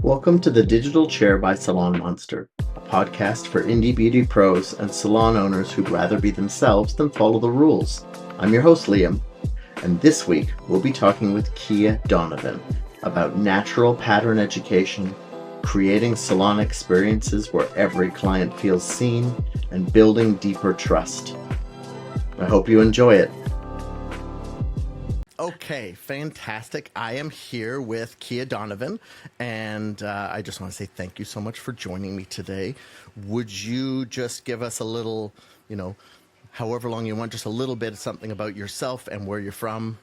Welcome to the Digital Chair by Salon Monster, a podcast for indie beauty pros and salon owners who'd rather be themselves than follow the rules. I'm your host, Liam, and this week we'll be talking with Kia Donovan about natural pattern education, creating salon experiences where every client feels seen, and building deeper trust. I hope you enjoy it. Okay, fantastic. I am here with Kia Donovan, and I just want to say thank you so much for joining me today. Would you just give us a little, however long you want, just a little bit of something about yourself and where you're from?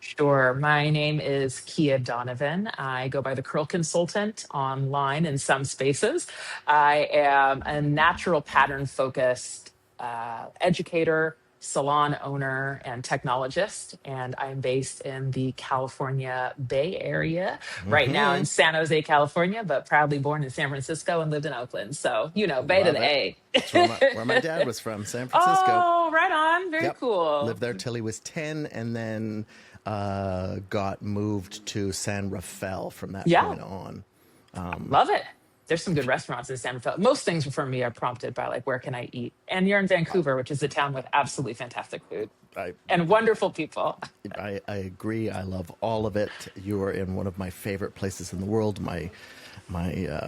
Sure. My name is Kia Donovan. I go by the Curl Consultant online in some spaces. I am a natural pattern focused educator, salon owner, and technologist. And I'm based in the California Bay Area, right now in San Jose, California, but proudly born in San Francisco and lived in Oakland. So, Bay to Love the it. A. It's where my dad was from, San Francisco. Oh, right on. Very Yep. cool. Lived there till he was 10 and then got moved to San Rafael from that Yeah. point on. Love it. There's some good restaurants in San Rafael. Most things for me are prompted by where can I eat? And you're in Vancouver, which is a town with absolutely fantastic food I, and wonderful people. I agree. I love all of it. You are in one of my favorite places in the world. My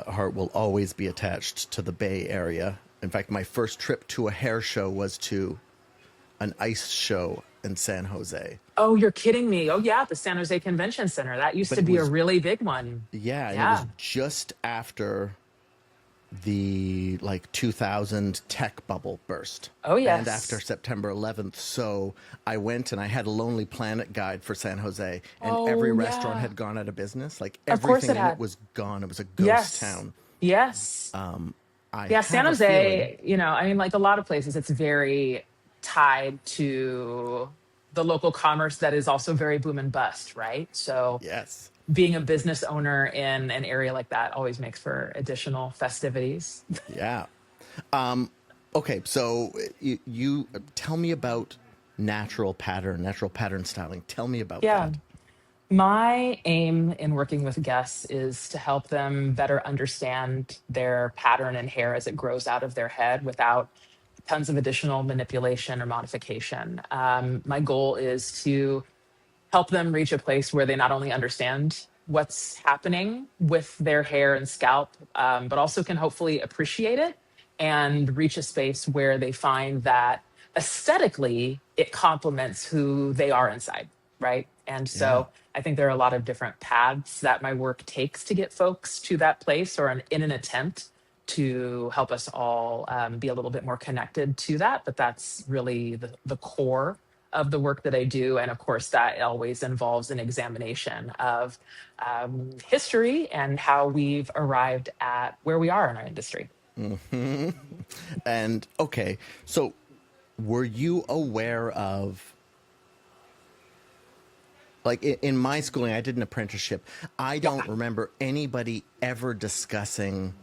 heart will always be attached to the Bay Area. In fact, my first trip to a hair show was to an ice show in San Jose. Oh, you're kidding me. Oh, yeah, the San Jose Convention Center. That used But to it be a was, really big one. yeah, and it was Yeah. just after the 2000 tech bubble burst Oh, and after yes. September 11th. So I went and I had a Lonely Planet guide for San Jose, and every Oh, restaurant yeah. had gone out of business. Of course Everything it in it had. was gone. It was a ghost Yes. town. Yes. I Yeah, San have a feeling. Jose, like a lot of places, it's very tied to the local commerce that is also very boom and bust, right? So Yes. being a business owner in an area like that always makes for additional festivities. Yeah. Okay, so you tell me about natural pattern styling. Tell me about Yeah. that. My aim in working with guests is to help them better understand their pattern and hair as it grows out of their head without tons of additional manipulation or modification. My goal is to help them reach a place where they not only understand what's happening with their hair and scalp, but also can hopefully appreciate it and reach a space where they find that aesthetically it complements who they are inside, right? And Yeah. so I think there are a lot of different paths that my work takes to get folks to that place or in an attempt to help us all be a little bit more connected to that. But that's really the core of the work that I do. And of course, that always involves an examination of history and how we've arrived at where we are in our industry. And okay, so were you aware of in my schooling? I did an apprenticeship. I Yeah. don't remember anybody ever discussing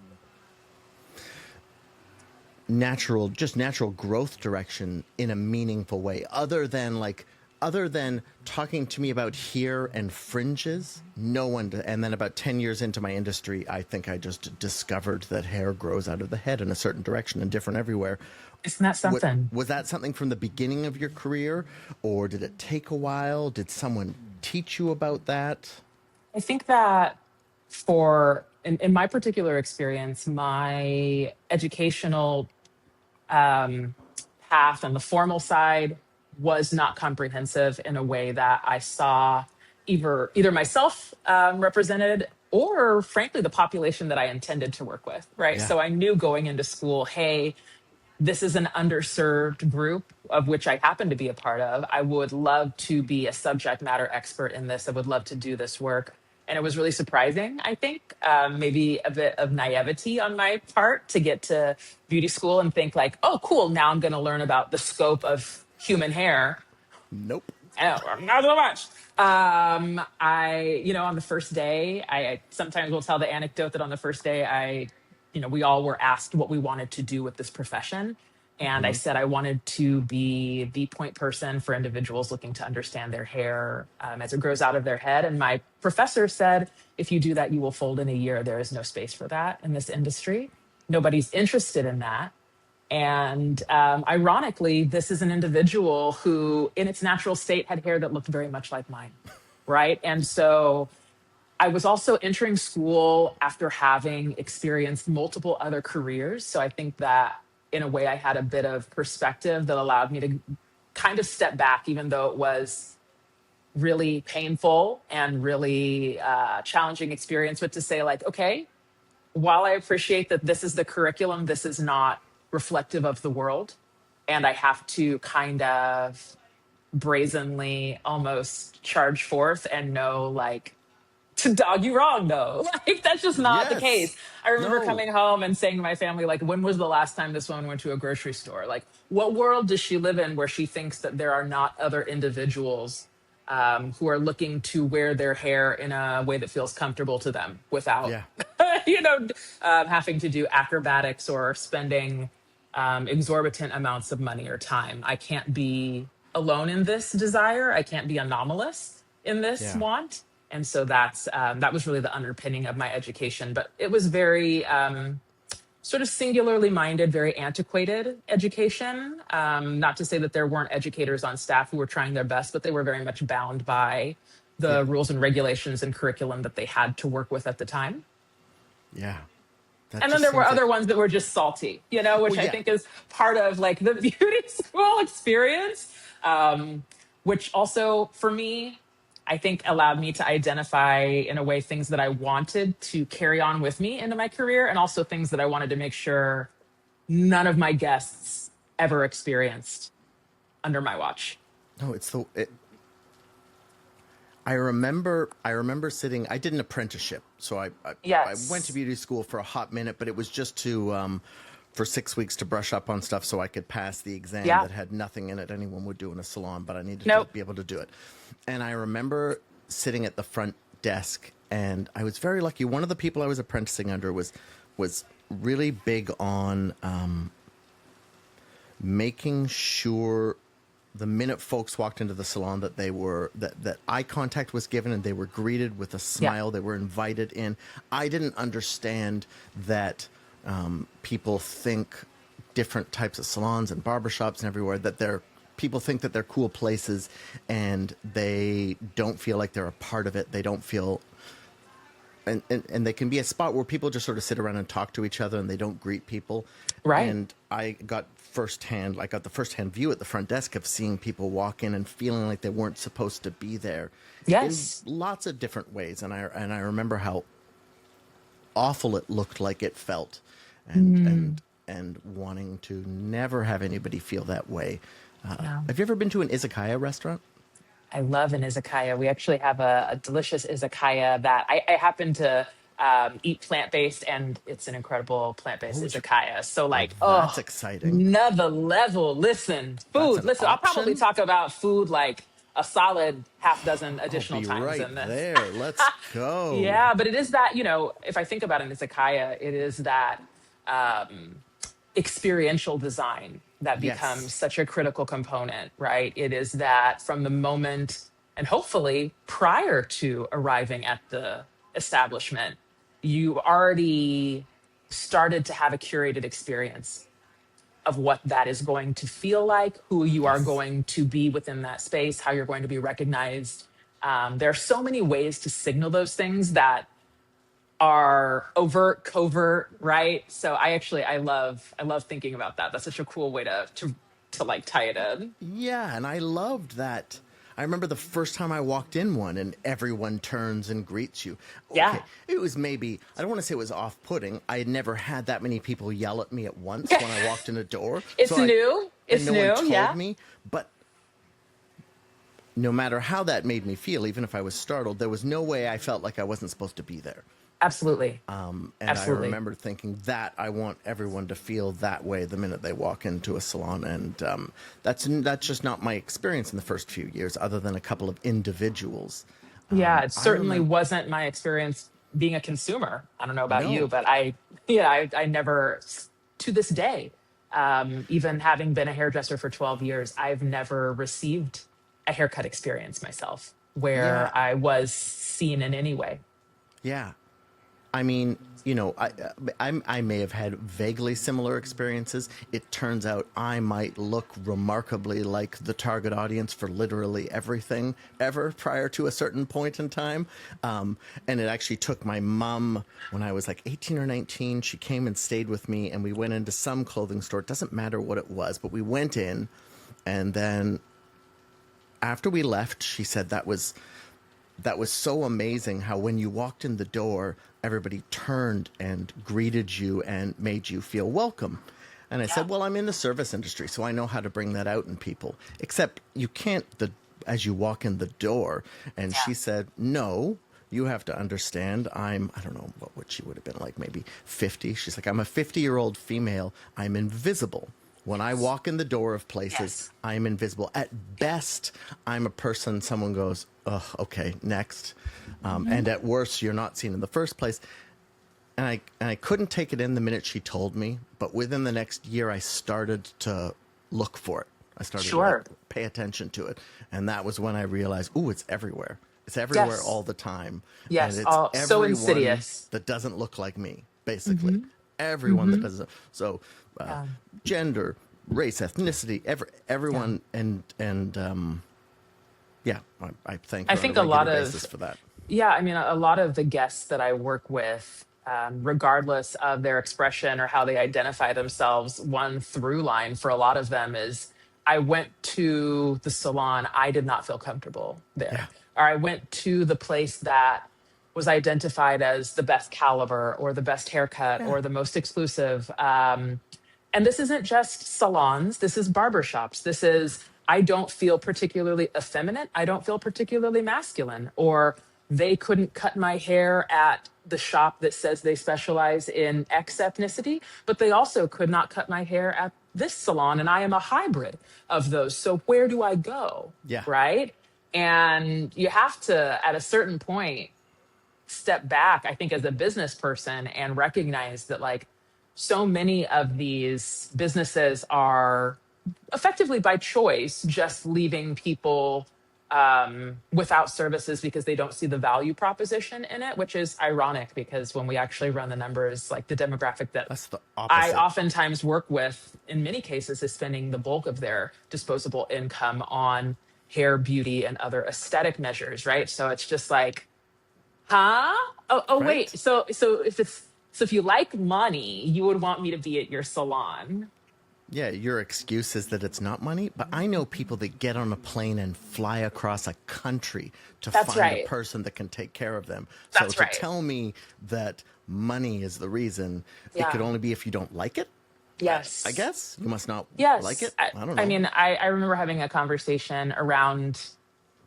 natural growth direction in a meaningful way, other than talking to me about hair and fringes. No one. And then about 10 years into my industry, I think I just discovered that hair grows out of the head in a certain direction and different everywhere. Isn't that What something? was that something from the beginning of your career, or did it take a while? Did someone teach you about that? I think that in my particular experience, my educational path on the formal side was not comprehensive in a way that I saw either myself represented or frankly the population that I intended to work with, right? Yeah. So I knew going into school, hey, this is an underserved group of which I happen to be a part of. I would love to be a subject matter expert in this. I would love to do this work. And it was really surprising, I think, maybe a bit of naivety on my part to get to beauty school and think oh, cool, now I'm going to learn about the scope of human hair. Nope. Oh, not so much. On the first day, I sometimes will tell the anecdote that on the first day, we all were asked what we wanted to do with this profession. And I said I wanted to be the point person for individuals looking to understand their hair as it grows out of their head. And my professor said, if you do that, you will fold in a year. There is no space for that in this industry. Nobody's interested in that. And ironically, this is an individual who, in its natural state, had hair that looked very much like mine. Right. And so I was also entering school after having experienced multiple other careers. So I think that in a way I had a bit of perspective that allowed me to kind of step back, even though it was really painful and really challenging experience, but to say, like, okay, while I appreciate that this is the curriculum, this is not reflective of the world. And I have to kind of brazenly almost charge forth and know, like, to dog you wrong, though. Like, that's just not the Yes. case. I remember No. coming home and saying to my family, like, when was the last time this woman went to a grocery store? Like, what world does she live in where she thinks that there are not other individuals who are looking to wear their hair in a way that feels comfortable to them without, Yeah. having to do acrobatics or spending exorbitant amounts of money or time? I can't be alone in this desire. I can't be anomalous in this Yeah. want. And so that was really the underpinning of my education. But it was very sort of singularly minded, very antiquated education. Not to say that there weren't educators on staff who were trying their best, but they were very much bound by Yeah. the rules and regulations and curriculum that they had to work with at the time. Yeah. That And then just there were seems like, other ones that were just salty, which well, I yeah. think is part of like the beauty school experience, which also for me, I think allowed me to identify in a way things that I wanted to carry on with me into my career, and also things that I wanted to make sure none of my guests ever experienced under my watch. No, I remember sitting. I did an apprenticeship, so I went to Yes. beauty school for a hot minute, but it was just to for 6 weeks to brush up on stuff so I could pass the exam Yeah. that had nothing in it anyone would do in a salon, but I needed to Nope. be able to do it. And I remember sitting at the front desk, and I was very lucky. One of the people I was apprenticing under was really big on making sure the minute folks walked into the salon that that eye contact was given and they were greeted with a Yeah. smile. They were invited in. I didn't understand that people think different types of salons and barbershops and everywhere that people think that they're cool places and they don't feel like they're a part of it. They don't feel and they can be a spot where people just sort of sit around and talk to each other and they don't greet people. Right. And I got the firsthand view at the front desk of seeing people walk in and feeling like they weren't supposed to be there in Yes. lots of different ways. And I remember how awful it looked like it felt, and wanting to never have anybody feel that way. Yeah. Have you ever been to an izakaya restaurant? I love an izakaya. We actually have a delicious izakaya that I happen to eat plant based, and it's an incredible plant based Oh, it's, izakaya. So, oh, like, that's oh, exciting. another level. Listen, That's food. an Listen, I'll probably option. talk about food like a solid half dozen I'll additional be times right in this. there. Let's go. Yeah, but it is that, if I think about an izakaya, it is that experiential design that becomes Yes. such a critical component, right? It is that from the moment and hopefully prior to arriving at the establishment, you already started to have a curated experience of what that is going to feel like, who you are Yes. going to be within that space, how you're going to be recognized. There are so many ways to signal those things that are overt, covert, right? So I love thinking about that. That's such a cool way to like tie it in. Yeah, and I loved that. I remember the first time I walked in one and everyone turns and greets you. Okay, Yeah. it was maybe, I don't want to say it was off putting. I had never had that many people yell at me at once when I walked in a door. It's new. And It's no one new. told Yeah. me. But no matter how that made me feel, even if I was startled, there was no way I felt like I wasn't supposed to be there. Absolutely. And I Absolutely. remember thinking that I want everyone to feel that way the minute they walk into a salon, and that's just not my experience in the first few years, other than a couple of individuals. Yeah, it I certainly remember wasn't my experience being a consumer. I don't know about you, no, but I never, to this day, Even having been a hairdresser for 12 years, I've never received a haircut experience myself Yeah, where I was seen in any way. yeah. I mean, I may have had vaguely similar experiences. It turns out I might look remarkably like the target audience for literally everything ever prior to a certain point in time. And it actually took my mom when I was like 18 or 19. She came and stayed with me, and we went into some clothing store. It doesn't matter what it was, but we went in, and then after we left, she said that was so amazing how when you walked in the door, everybody turned and greeted you and made you feel welcome. And I Yeah. said, well, I'm in the service industry, so I know how to bring that out in people. Except you can't as you walk in the door. And Yeah. she said, no, you have to understand. I don't know what she would have been like, maybe 50. She's like, I'm a 50-year-old female. I'm invisible. When I Yes. walk in the door of places, Yes. I'm invisible. At Yeah. best, I'm a person someone goes, oh, okay, next. Hmm. And at worst, you're not seen in the first place. And I couldn't take it in the minute she told me, but within the next year, I started to look for it. I started to like Sure. pay attention to it. And that was when I realized, ooh, it's everywhere. It's everywhere Yes. all the time. And Yes. it's Oh, so everyone insidious. that doesn't look like me, basically. Hmm. Everyone that Hmm. doesn't. So, uh, Yeah. gender, race, ethnicity, Yeah. everyone, and yeah, I thank I her on a think a lot regular basis of, for that. yeah, I mean, a lot of the guests that I work with, regardless of their expression or how they identify themselves, one through line for a lot of them is I went to the salon, I did not feel comfortable Yeah, there. Or I went to the place that was identified as the best caliber or the best haircut yeah, or the most exclusive. And this isn't just salons, this is barbershops. This is, I don't feel particularly effeminate. I don't feel particularly masculine. Or they couldn't cut my hair at the shop that says they specialize in X ethnicity, but they also could not cut my hair at this salon. And I am a hybrid of those. So where do I go? yeah, Right. And you have to, at a certain point, step back, I think, as a business person and recognize that, like, so many of these businesses are effectively by choice just leaving people without services because they don't see the value proposition in it, which is ironic because when we actually run the numbers, like the demographic that that's the I opposite, oftentimes work with in many cases is spending the bulk of their disposable income on hair, beauty, and other aesthetic measures, right? So it's just like, huh? Oh, right? wait. So if you like money, you would want me to be at your salon. Yeah, your excuse is that it's not money, but I know people that get on a plane and fly across a country to That's find a right. person that can take care of them. So That's to right. tell me that money is the reason, it could Yeah. only be if you don't like it. I Yes. guess you must not like Yes. it. I don't I know. mean, I remember having a conversation around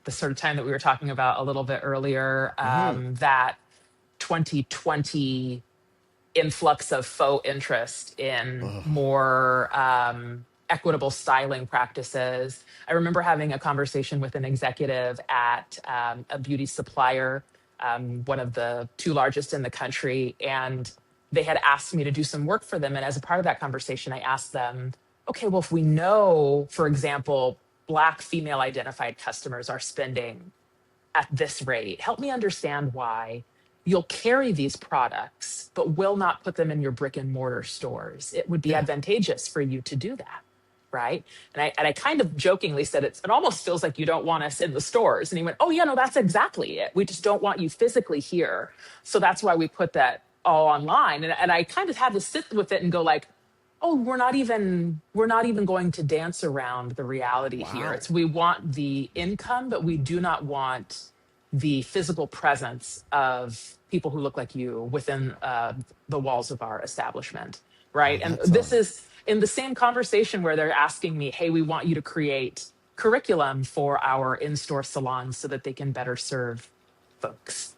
the sort of time that we were talking about a little bit earlier, Hmm. that 2020 influx of faux interest in Oh, more equitable styling practices. I remember having a conversation with an executive at a beauty supplier, one of the two largest in the country, and they had asked me to do some work for them. And as a part of that conversation, I asked them, okay, well, if we know, for example, Black female identified customers are spending at this rate. Help me understand why you'll carry these products, but will not put them in your brick and mortar stores. It would be yeah, advantageous for you to do that. Right. And I kind of jokingly said it almost feels like you don't want us in the stores. And he went, oh, yeah, no, that's exactly it. We just don't want you physically here. So that's why we put that all online. And I kind of had to sit with it and go like, oh, we're not even going to dance around the reality here. wow. It's we want the income, but we do not want the physical presence of people who look like you within the walls of our establishment, Wow, right? And that's this is in the same conversation where they're asking me, hey, we want you to create curriculum for our in-store salons so that they can better serve folks,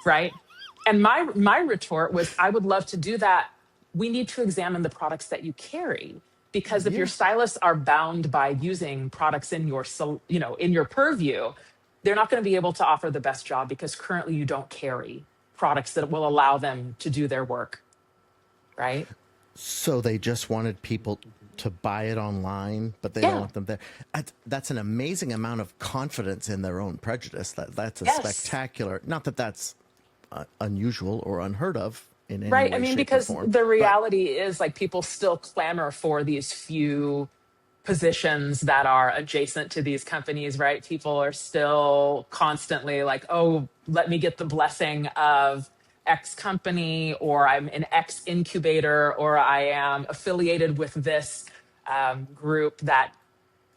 right? And my retort was, I would love to do that. We need to examine the products that you carry, because if your yeah. stylists are bound by using products in your in your purview, they're not going to be able to offer the best job because currently you don't carry products that will allow them to do their work, right? So they just wanted people to buy it online, but they don't Yeah. want them there. That's an amazing amount of confidence in their own prejudice. That's a Yes. spectacular. Not that that's unusual or unheard of in any Right. I way, mean, shape, or because form. the But reality is like people still clamor for these few positions that are adjacent to these companies, right? People are still constantly like, oh, let me get the blessing of X company, or I'm an X incubator, or I am affiliated with this group that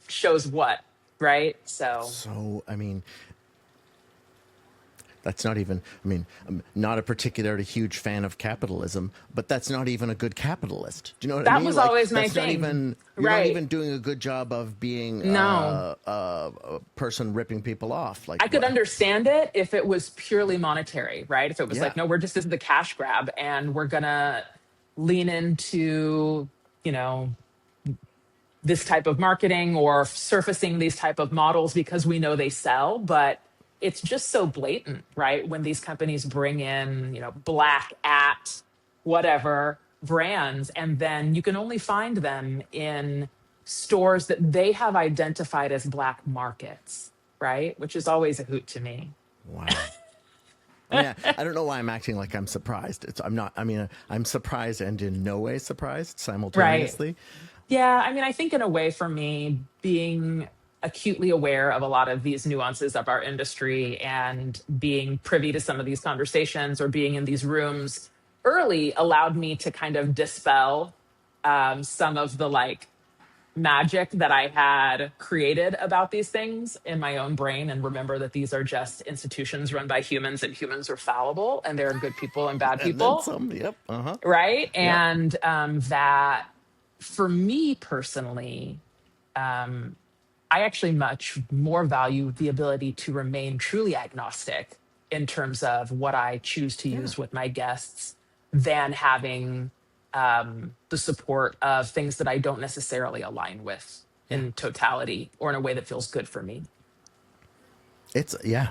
shows what, right? So so, I mean, that's not even, I mean, I'm not a particularly huge fan of capitalism, but that's not even a good capitalist. Do you know what I that mean? was Like, always my that's not thing, even, you're not right? even doing a good job of being No, a person ripping people off. Like, I could what? understand it if it was purely monetary, right? If it was Yeah. like, no, we're just this is the cash grab and we're gonna lean into, you know, this type of marketing or surfacing these type of models because we know they sell. But it's just so blatant, right? When these companies bring in, black at whatever brands, and then you can only find them in stores that they have identified as black markets, right? Which is always a hoot to me. Wow. I mean, I don't know why I'm acting like I'm surprised. I'm not. I mean, I'm surprised and in no way surprised Right. simultaneously. Yeah, I mean, I think in a way for me, being acutely aware of a lot of these nuances of our industry and being privy to some of these conversations or being in these rooms early allowed me to kind of dispel some of the like magic that I had created about these things in my own brain and remember that these are just institutions run by humans and humans are fallible and there are good people and bad And then people, some. Yep. Uh huh. right? Yep. And that for me personally, I actually much more value the ability to remain truly agnostic in terms of what I choose to Yeah. use with my guests than having the support of things that I don't necessarily align with Yeah. in totality or in a way that feels good for me. It's yeah.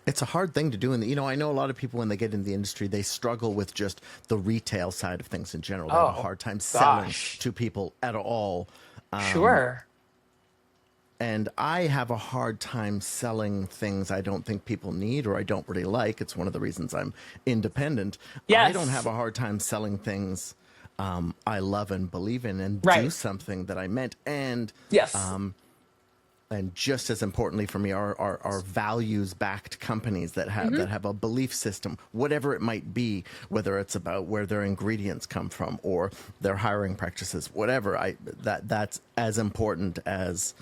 It's a hard thing to do. And I know a lot of people when they get in the industry, they struggle with just the retail side of things in general. They have a Oh, hard time selling gosh. to people at all. Sure. And I have a hard time selling things I don't think people need or I don't really like. It's one of the reasons I'm independent. I don't have Yes. a hard time selling things I love and believe in and do Right. something that I meant. Yes. And just as importantly for me are values backed companies Hmm. that have a belief system, whatever it might be, whether it's about where their ingredients come from or their hiring practices, whatever. That's as important as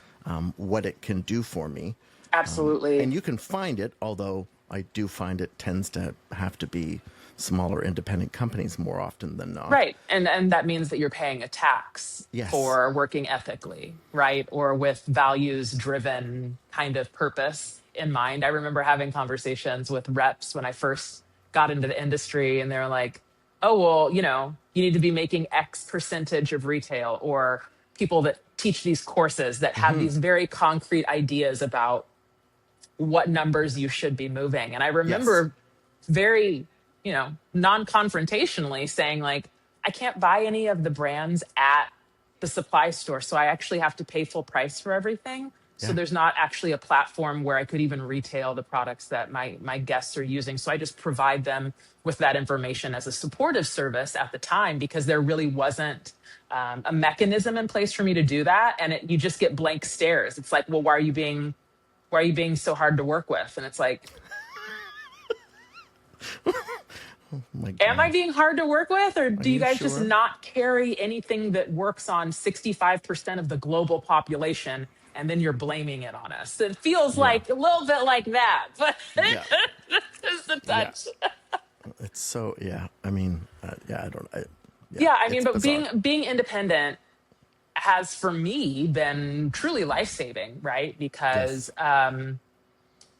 what it can do for me. And Absolutely. you can find it, although I do find it tends to have to be smaller independent companies more often than not. Right. And that means that you're paying a tax Yes. for working ethically, right? Or with values driven kind of purpose in mind. I remember having conversations with reps when I first got into the industry and they're like, "Oh, well, you need to be making X percentage of retail," or people that teach these courses that have these very concrete ideas about what numbers you should be moving. And I Yes. remember very, non-confrontationally saying like, I can't buy any of the brands at the supply store. So I actually have to pay full price for everything. So Yeah. there's not actually a platform where I could even retail the products that my guests are using. So I just provide them with that information as a supportive service at the time because there really wasn't a mechanism in place for me to do that. And you just get blank stares. It's like, well, why are you being so hard to work with? And it's like, Oh my am I God. being hard to work with? Or Are do you you guys just sure? not carry anything that works on 65% of the global population? And then you're blaming it on us. It feels Yeah. like a little bit like that, but Yeah. just a Yeah. touch. It's so, yeah. I mean, yeah, I don't, yeah, Yeah, I mean, it's but bizarre. being independent has for me been truly life saving, right? Yes. Because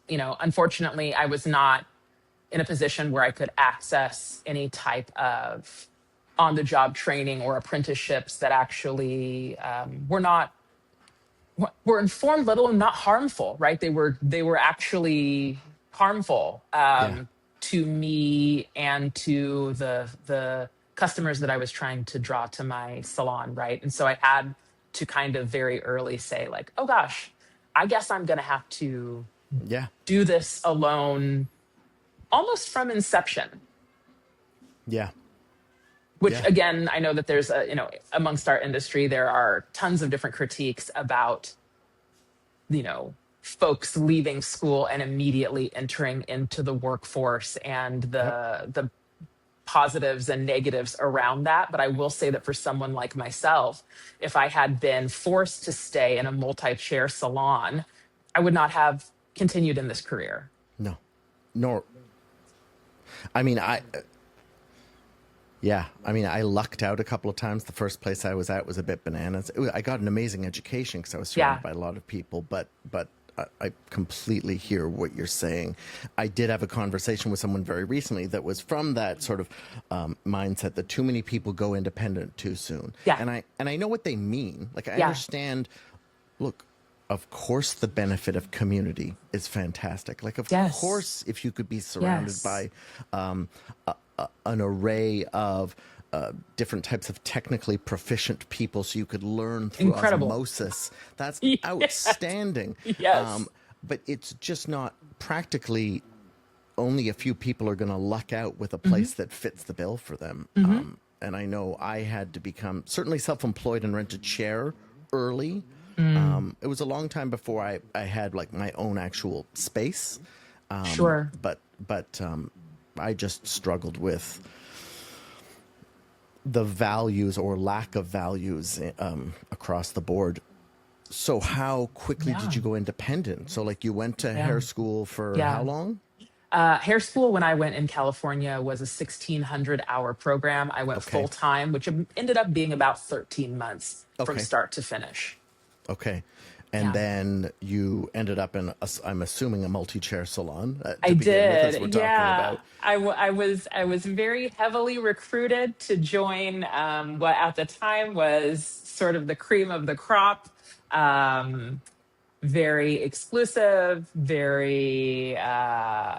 unfortunately, I was not in a position where I could access any type of on the job training or apprenticeships that actually were informed, let alone not harmful. Right? They were actually harmful Yeah. to me and to the customers that I was trying to draw to my salon, right? And so I had to kind of very early say, like, oh gosh, I guess I'm going to have to Yeah. do this alone almost from inception. Yeah. Which Yeah. again, I know that there's amongst our industry, there are tons of different critiques about, folks leaving school and immediately entering into the workforce and Yep. the positives and negatives around that. But I will say that for someone like myself, if I had been forced to stay in a multi-chair salon, I would not have continued in this career. No. Nor. I mean, Yeah, I mean, I lucked out a couple of times. The first place I was at was a bit bananas. I got an amazing education because I was surrounded Yeah. by a lot of people, but I completely hear what you're saying. I did have a conversation with someone very recently that was from that sort of mindset that too many people go independent too soon, Yeah. and I know what they mean. Like, I Yeah. understand. Look, of course, the benefit of community is fantastic. Like, of Yes. course, if you could be surrounded Yes. by an array of different types of technically proficient people so you could learn through Incredible. osmosis. That's Yes. outstanding. Yes. But it's just not practically, only a few people are going to luck out with a Hmm. place that fits the bill for them. Hmm. And I know I had to become certainly self employed and rent a chair early. Mm. It was a long time before I had like my own actual space. Sure. But I just struggled with the values or lack of values across the board. So how quickly did Yeah. you go independent? So like you went to Yeah. hair school for how Yeah. long? Hair school when I went in California was a 1,600-hour program. I went full Okay. time, which ended up being about 13 months from Okay. start to finish. Okay. And Yeah. then you ended up in, I'm assuming, a multi-chair salon I to begin with, as we're did. talking Yeah. about. I was very heavily recruited to join what at the time was sort of the cream of the crop. Um, Very exclusive, very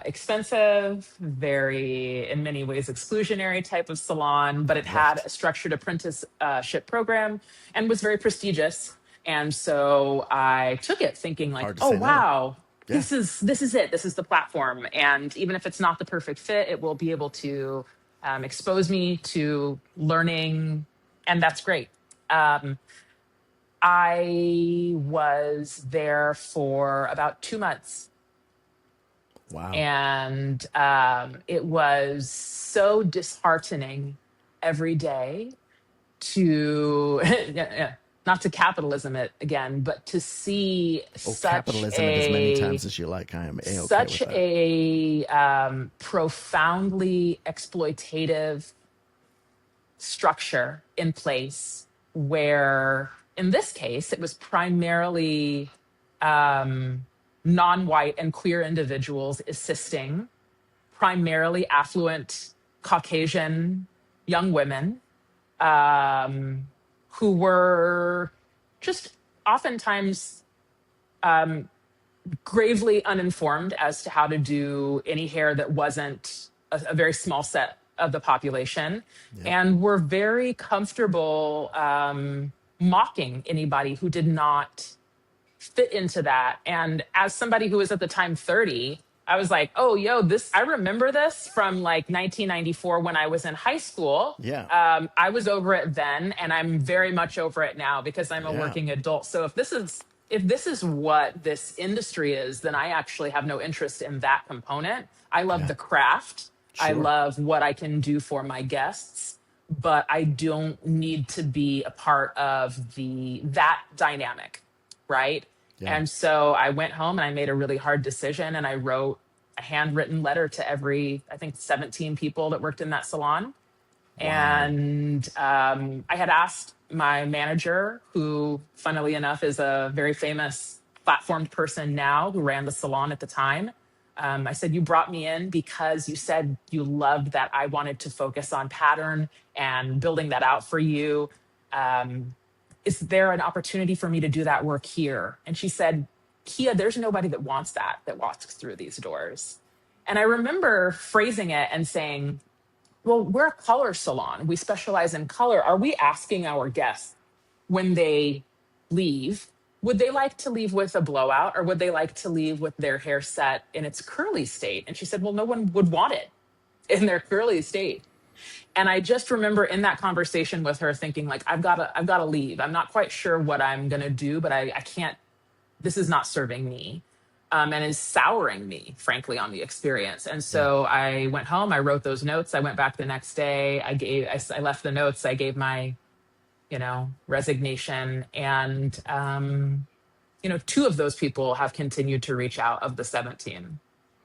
expensive, very, in many ways, exclusionary type of salon, but it had Right. a structured apprenticeship program and was very prestigious. And so I took it thinking like, Hard to oh, say no. wow, Yeah. this is it. This is the platform. And even if it's not the perfect fit, it will be able to expose me to learning. And that's great. Um, I was there for about 2 months, Wow. and it was so disheartening every day to, not to capitalism it again, but to see Oh, capitalism it as many times as you like. I am A-okay such with that. a profoundly exploitative structure in place where, in this case, it was primarily non white and queer individuals assisting primarily affluent Caucasian young women who were just oftentimes gravely uninformed as to how to do any hair that wasn't a very small set of the population, Yep. and were very comfortable mocking anybody who did not fit into that. And as somebody who was at the time 30, I was like, oh, yo, I remember this from like 1994 when I was in high school. Yeah. I was over it then, and I'm very much over it now because I'm a Yeah. working adult. So if this is what this industry is, then I actually have no interest in that component. I love Yeah. the craft. I Sure. love what I can do for my guests, but I don't need to be a part of that dynamic, right? Yeah. And so I went home and I made a really hard decision, and I wrote a handwritten letter to every, I think, 17 people that worked in that salon. Wow. And I had asked my manager, who, funnily enough, is a very famous platformed person now who ran the salon at the time. I said, you brought me in because you said you loved that I wanted to focus on pattern and building that out for you. Is there an opportunity for me to do that work here? And she said, Kia, there's nobody that wants that walks through these doors. And I remember phrasing it and saying, well, we're a color salon. We specialize in color. Are we asking our guests when they leave, would they like to leave with a blowout or would they like to leave with their hair set in its curly state? And she said, well, no one would want it in their curly state. And I just remember in that conversation with her thinking like, I've got to leave. I'm not quite sure what I'm going to do, but I can't, this is not serving me. And is souring me, frankly, on the experience. And so I went home, I wrote those notes. I went back the next day. I left the notes. I gave my, resignation. And, two of those people have continued to reach out of the 17.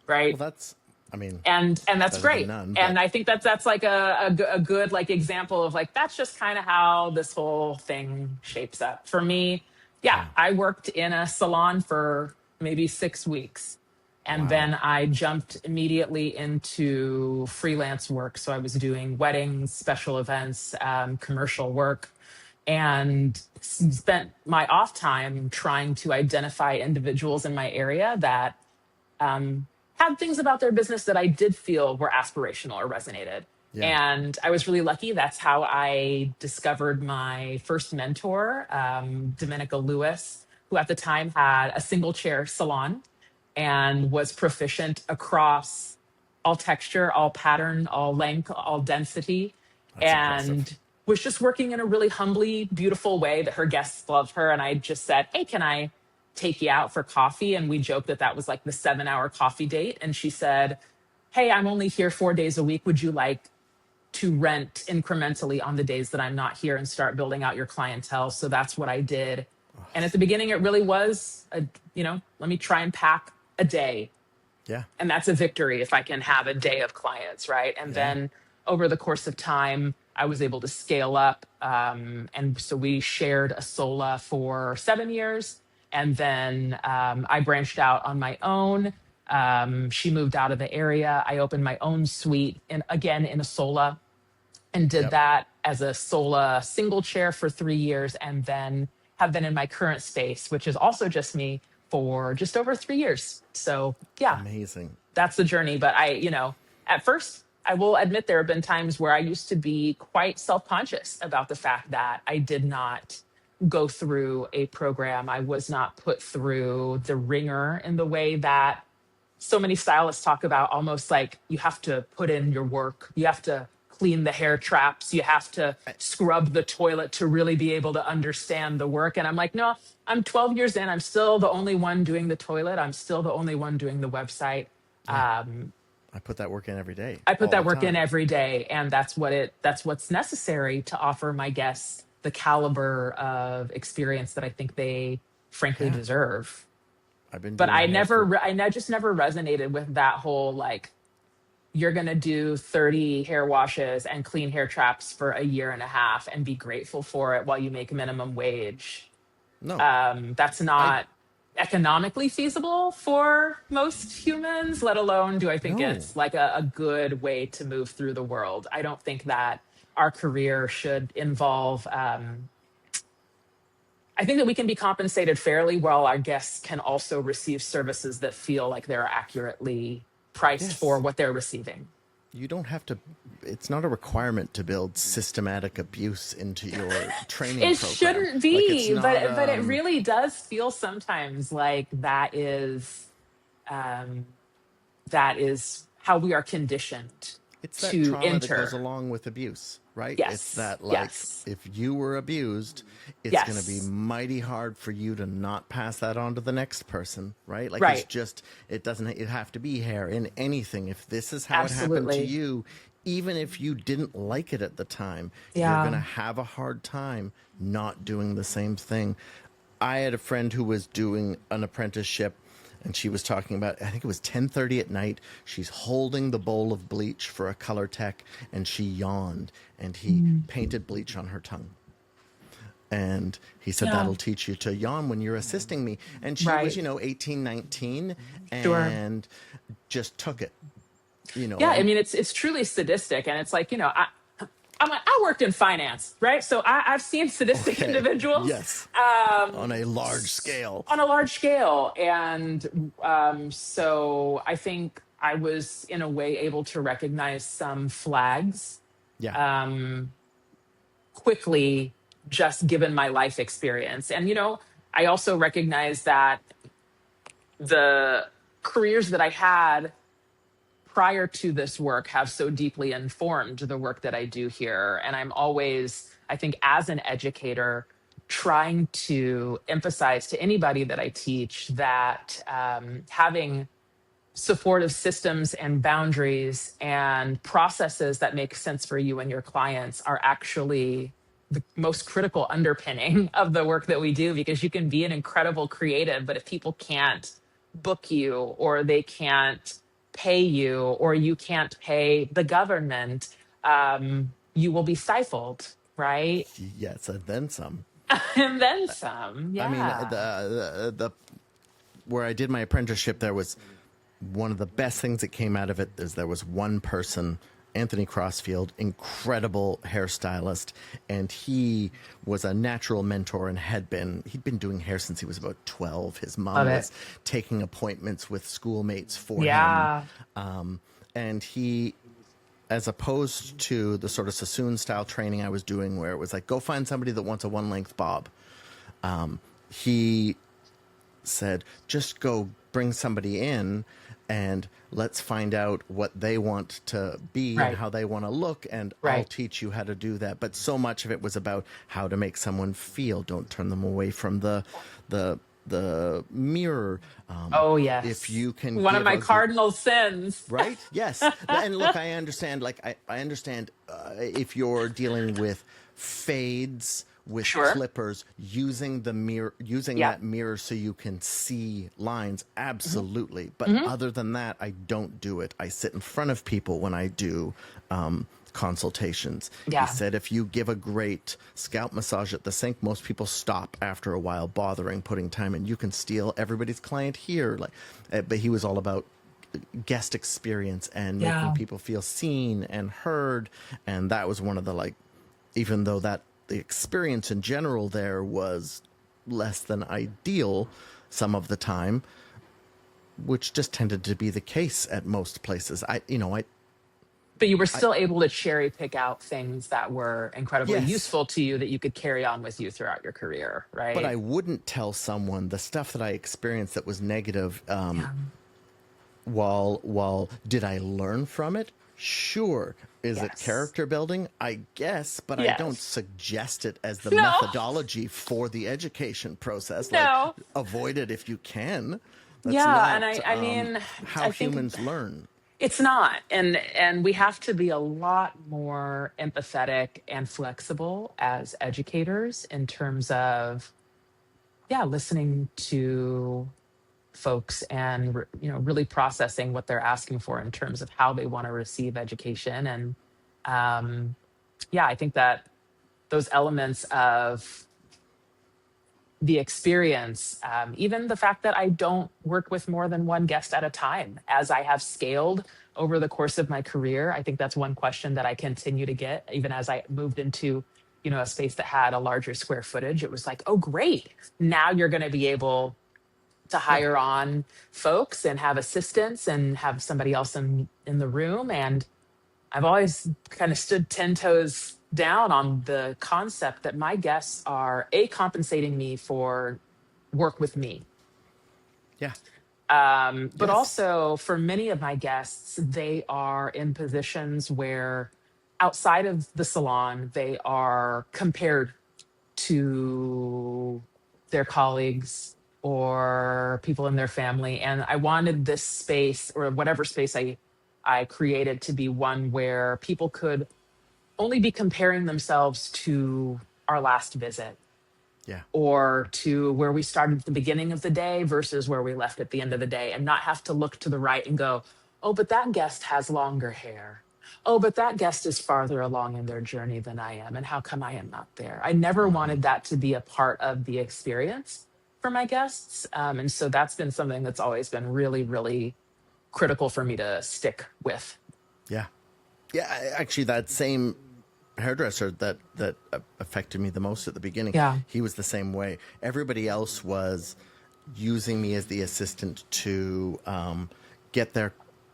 Right. Well, that's, I mean, and that's great. None, and I think that's like a good like example of like, that's just kind of how this whole thing shapes up for me. Yeah. I worked in a salon for maybe 6 weeks. And then I jumped immediately into freelance work. So I was doing weddings, special events, commercial work, and spent my off time trying to identify individuals in my area that had things about their business that I did feel were aspirational or resonated. Yeah. And I was really lucky. That's how I discovered my first mentor, Dominica Lewis, who at the time had a single chair salon and was proficient across all texture, all pattern, all length, all density. That's and impressive. Was just working in a really humbly, beautiful way that her guests loved her. And I just said, hey, can I take you out for coffee? And we joked that was like the 7-hour coffee date. And she said, hey, I'm only here 4 days a week. Would you like to rent incrementally on the days that I'm not here and start building out your clientele? So that's what I did. And at the beginning, it really was, let me try and pack a day. Yeah. And that's a victory if I can have a day of clients, right? And then over the course of time, I was able to scale up. And so we shared a sola for 7 years. And then I branched out on my own. She moved out of the area. I opened my own suite, and again in a sola, and did that as a sola single chair for 3 years, and then have been in my current space, which is also just me, for just over 3 years. So yeah, amazing. That's the journey. But at first, I will admit there have been times where I used to be quite self-conscious about the fact that I did not go through a program. I was not put through the ringer in the way that so many stylists talk about, almost like you have to put in your work. You have to clean the hair traps. You have to scrub the toilet to really be able to understand the work. And I'm like, no, I'm 12 years in. I'm still the only one doing the toilet. I'm still the only one doing the website. I put that work in every day. I put that work in every day. And that's what's necessary to offer my guests the caliber of experience that I think they frankly deserve. But I just never resonated with that whole, like, you're going to do 30 hair washes and clean hair traps for a year and a half and be grateful for it while you make minimum wage. No, that's not economically feasible for most humans, let alone do I think it's like a good way to move through the world. I don't think that our career should involve, I think that we can be compensated fairly while our guests can also receive services that feel like they're accurately priced for what they're receiving. You don't have to, it's not a requirement to build systematic abuse into your training program. It shouldn't be, but it really does feel sometimes like that is how we are conditioned it's that to trauma enter. That goes along with abuse, right? Yes. It's that, like, if you were abused, it's going to be mighty hard for you to not pass that on to the next person, right? Like, it's just, it have to be hair in anything. If this is how it happened to you, even if you didn't like it at the time, you're going to have a hard time not doing the same thing. I had a friend who was doing an apprenticeship, and she was talking about, I think it was 10:30 at night. She's holding the bowl of bleach for a color tech, and she yawned, and he painted bleach on her tongue. And he said, that'll teach you to yawn when you're assisting me. And she was, 18, 19, and just took it, Yeah, I mean, it's truly sadistic. And it's like, I worked in finance, right? So I've seen sadistic individuals. Yes. On a large scale. On a large scale. And so I think I was in a way able to recognize some flags Yeah. quickly, just given my life experience. And, I also recognize that the careers that I had prior to this work have so deeply informed the work that I do here. And I'm always, I think, as an educator, trying to emphasize to anybody that I teach that having supportive systems and boundaries and processes that make sense for you and your clients are actually the most critical underpinning of the work that we do, because you can be an incredible creative, but if people can't book you, or they can't pay you, or you can't pay the government, you will be stifled, right? Yes, and then some. And then some. I mean, Yeah. the where I did my apprenticeship, there was one of the best things that came out of it is there was one person, Anthony Crossfield, incredible hairstylist, and he was a natural mentor and he'd been doing hair since he was about 12. His mom Love it. was taking appointments with schoolmates for him. Yeah. And he, as opposed to the sort of Sassoon style training I was doing where it was like, go find somebody that wants a one length bob. He said, just go bring somebody in and let's find out what they want to be and Right. how they want to look, and I'll Right. teach you how to do that. But so much of it was about how to make someone feel. Don't turn them away from the mirror. Oh, yes. If you can One of give my a gr- cardinal sins. right? Yes. And look, I understand. Like I understand if you're dealing with fades with Sure. clippers, using the mirror, using Yeah. that mirror so you can see lines. Absolutely. But other than that, I don't do it. I sit in front of people when I do consultations. Yeah. He said if you give a great scalp massage at the sink, most people stop after a while bothering putting time in. You can steal everybody's client here. But he was all about guest experience and Yeah. making people feel seen and heard. And that was one of the even though that the experience in general there was less than ideal some of the time, which just tended to be the case at most places. But you were still able to cherry pick out things that were incredibly Yes. useful to you that you could carry on with you throughout your career, right? But I wouldn't tell someone the stuff that I experienced that was negative. Yeah. While did I learn from it? Sure. Is it Yes. character building? I guess, but I Yes. don't suggest it as the No. methodology for the education process. No. Avoid it if you can. That's Yeah, not, and I mean, how I think humans learn. it's not. And we have to be a lot more empathetic and flexible as educators in terms of, yeah, listening to folks and really processing what they're asking for in terms of how they want to receive education. And yeah, I think that those elements of the experience, even the fact that I don't work with more than one guest at a time as I have scaled over the course of my career. I think that's one question that I continue to get, even as I moved into a space that had a larger square footage. It was like, oh great, now you're going to be able to Yeah. hire on folks and have assistants and have somebody else in the room. And I've always kind of stood 10 toes down on the concept that my guests are compensating me for work with me. Yeah. But Yes. also for many of my guests, they are in positions where outside of the salon, they are compared to their colleagues or people in their family. And I wanted this space, or whatever space I created, to be one where people could only be comparing themselves to our last visit, Yeah. or to where we started at the beginning of the day versus where we left at the end of the day, and not have to look to the right and go, oh, but that guest has longer hair. Oh, but that guest is farther along in their journey than I am. And how come I am not there? I never wanted that to be a part of the experience for my guests. And so that's been something that's always been really, really critical for me to stick with. Yeah. Yeah. Actually, that same hairdresser that affected me the most at the beginning, Yeah. he was the same way. Everybody else was using me as the assistant to get their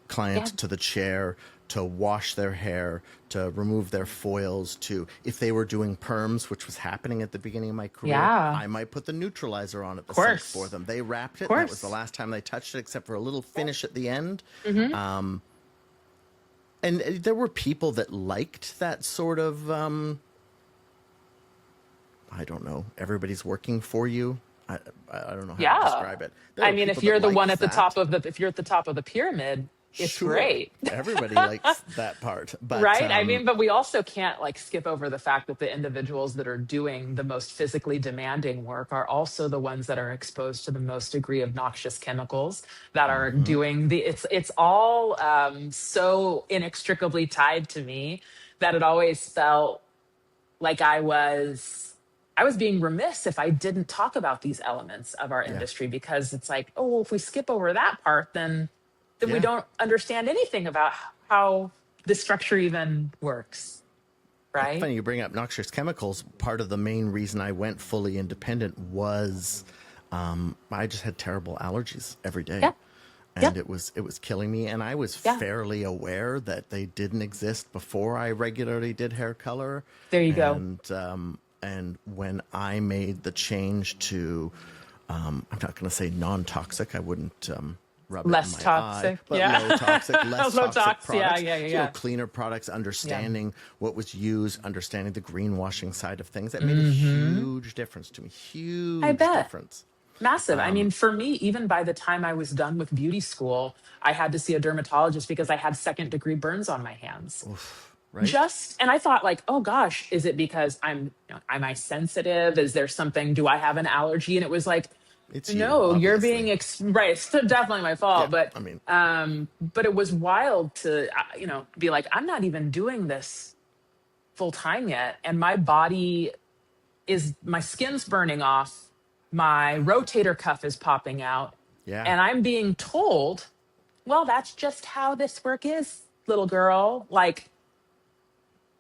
client Yeah. to the chair, to wash their hair, to remove their foils, to if they were doing perms, which was happening at the beginning of my career, Yeah. I might put the neutralizer on at Of the sink for course. them. They wrapped Of it, and that was the course. last time they touched it, except for a little finish at the end. Hmm. And there were people that liked that sort of, I don't know, everybody's working for you. I, I don't know how to Yeah. describe it. There I were mean, people if that you're the one liked at the top that. of the if you're at the top of the pyramid, it's Sure, great. everybody likes that part. But Right? I mean, but we also can't like skip over the fact that the individuals that are doing the most physically demanding work are also the ones that are exposed to the most degree of noxious chemicals that are doing it's all so inextricably tied to me that it always felt like I was being remiss if I didn't talk about these elements of our yeah, industry because it's like, oh, well, if we skip over that part, then we yeah. don't understand anything about how the structure even works, It's right? funny you bring up noxious chemicals. Part of the main reason I went fully independent was I just had terrible allergies every day, Yeah, yeah, and it was killing me. And I was yeah. fairly aware that they didn't exist before I regularly did hair color, There you go. and when I made the change to, I'm not going to say non-toxic. I wouldn't rub it in Less my eye, toxic. but Yeah. low toxic, less Low toxic tox. Yeah, products. yeah, yeah, You know, yeah. cleaner products. Yeah. Understanding what was used, understanding the greenwashing side of things. That made a Hmm. huge difference to me. I Huge bet. difference. Massive. I mean, for me, even by the time I was done with beauty school, I had to see a dermatologist because I had second degree burns on my hands. Right? Just and I thought like, oh gosh, is it because am I sensitive? Is there something? Do I have an allergy? And it was like, It's you, no, you're being obviously. right. It's definitely my Yeah. fault, I mean, but it was wild to be like, I'm not even doing this full time yet, and my skin's burning off, my rotator cuff is popping out, yeah, and I'm being told, well, that's just how this work is, little girl. Like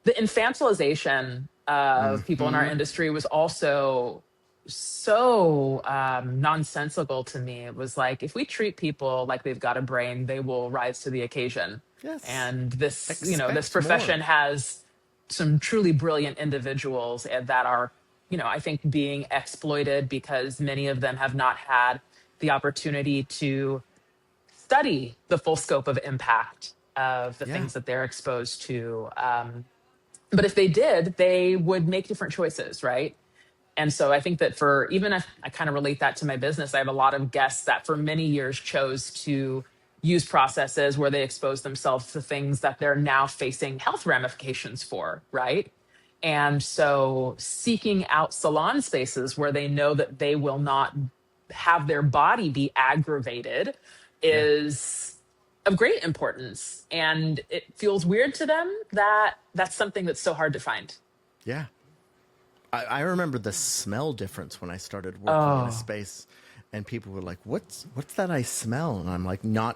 the infantilization of people in our industry was also so nonsensical to me. It was like, if we treat people like they've got a brain, they will rise to the occasion. yes. And this Expect more. profession has some truly brilliant individuals that are, I think being exploited because many of them have not had the opportunity to study the full scope of impact of the Yeah, things that they're exposed to. But if they did, they would make different choices, right? And so I think that for even if I kind of relate that to my business, I have a lot of guests that for many years chose to use processes where they expose themselves to things that they're now facing health ramifications for, right? And so seeking out salon spaces where they know that they will not have their body be aggravated yeah, is of great importance. And it feels weird to them that that's something that's so hard to find. yeah. I remember the smell difference when I started working in a Oh, space, and people were like, "What's that I smell?" And I'm like, "Not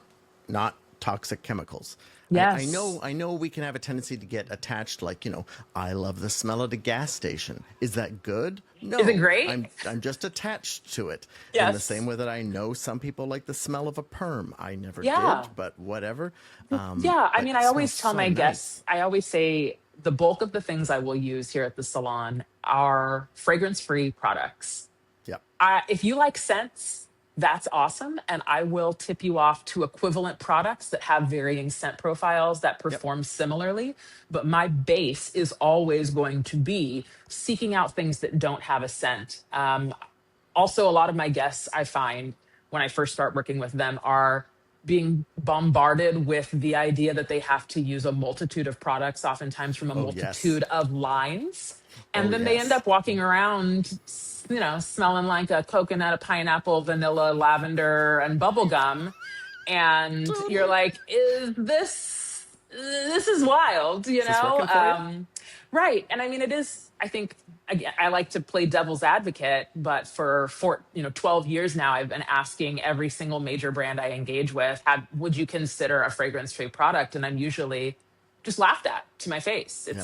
toxic chemicals." yes. I know we can have a tendency to get attached, like, I love the smell at a gas station. Is that good? Is it No, great? I'm just attached to it. In the same Yes. way that I know some people like the smell of a perm. I never did, Yeah. but whatever. Yeah. I But mean, it I smells always tell so my nice. guests, I always say the bulk of the things I will use here at the salon are fragrance free products. Yep. If you like scents, that's awesome. And I will tip you off to equivalent products that have varying scent profiles that Yep. perform similarly. But my base is always going to be seeking out things that don't have a scent. Also, a lot of my guests, I find when I first start working with them, are being bombarded with the idea that they have to use a multitude of products, oftentimes from a Oh yes. multitude of lines. Oh And then they end yes. up walking around, smelling like a coconut, a pineapple, vanilla, lavender, and bubblegum. And you're Totally. like, this is wild, Is this working for you? right. And I mean, it is, I think, again, I like to play devil's advocate, but for 12 years now, I've been asking every single major brand I engage with, would you consider a fragrance free product? And I'm usually just laughed at to my face. Yeah.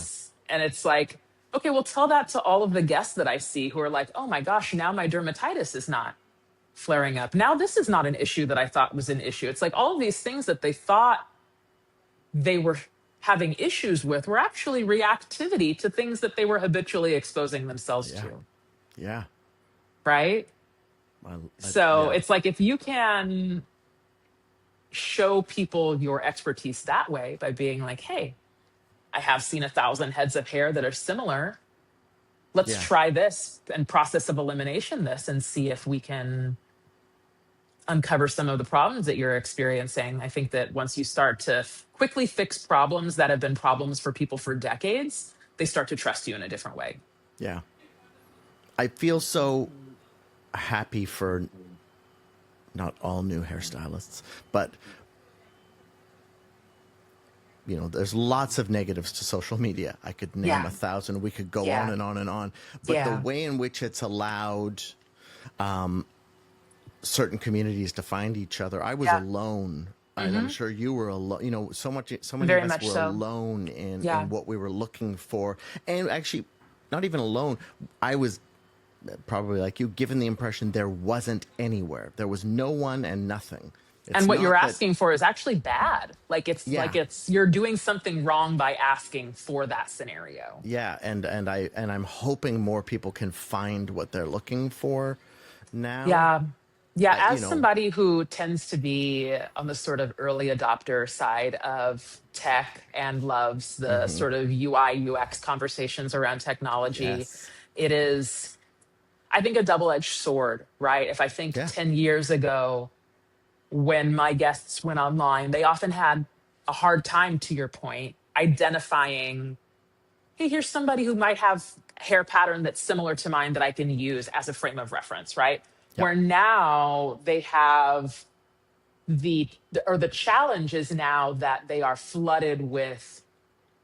It's like, okay, well, tell that to all of the guests that I see who are like, oh my gosh, now my dermatitis is not flaring up. Now this is not an issue that I thought was an issue. It's like all of these things that they thought they were having issues with were actually reactivity to things that they were habitually exposing themselves Yeah. to, Yeah. right? So Yeah. it's like if you can show people your expertise that way by being like, hey, I have seen 1,000 heads of hair that are similar. Let's Yeah. try this and process of elimination this and see if we can uncover some of the problems that you're experiencing. I think that once you start to quickly fix problems that have been problems for people for decades, they start to trust you in a different way. Yeah. I feel so happy for not all new hairstylists, but there's lots of negatives to social media. I could name Yeah. 1,000. We could go on Yeah. and on and on. But the Yeah. way in which it's allowed certain communities to find each other, I was Yeah. alone. And I'm Mm-hmm. sure you were alone. So many of Very us much were so. alone in Yeah. what we were looking for. And actually, not even alone. I was probably like you, given the impression there wasn't anywhere. There was no one and nothing. And It's what you're not that, asking for is actually bad. yeah, It's you're doing something wrong by asking for that scenario. yeah, and I'm hoping more people can find what they're looking for now. Yeah. Yeah. I, As somebody who tends to be on the sort of early adopter side of tech and loves the sort of UI, UX conversations around technology, yes, it is, I think, a double edged sword, right? If I think yeah, 10 years ago, when my guests went online, they often had a hard time, to your point, identifying, hey, here's somebody who might have hair pattern that's similar to mine that I can use as a frame of reference, right? yep, Where now they have the challenge is now that they are flooded with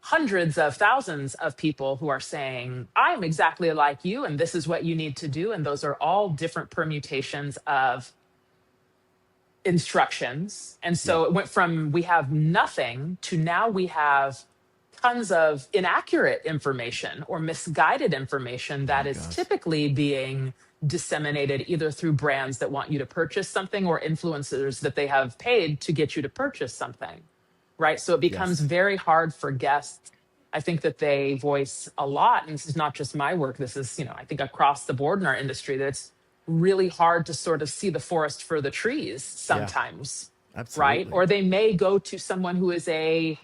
hundreds of thousands of people who are saying, I'm exactly like you, and this is what you need to do. And those are all different permutations of instructions. And yep. so it went from we have nothing to now we have tons of inaccurate information or misguided information Oh my that is gosh, typically being disseminated either through brands that want you to purchase something or influencers that they have paid to get you to purchase something. Right. So it becomes yes, very hard for guests. I think that they voice a lot, and this is not just my work. This is, I think across the board in our industry, that it's really hard to sort of see the forest for the trees yeah, sometimes, right? absolutely, Or they may go to someone who is a,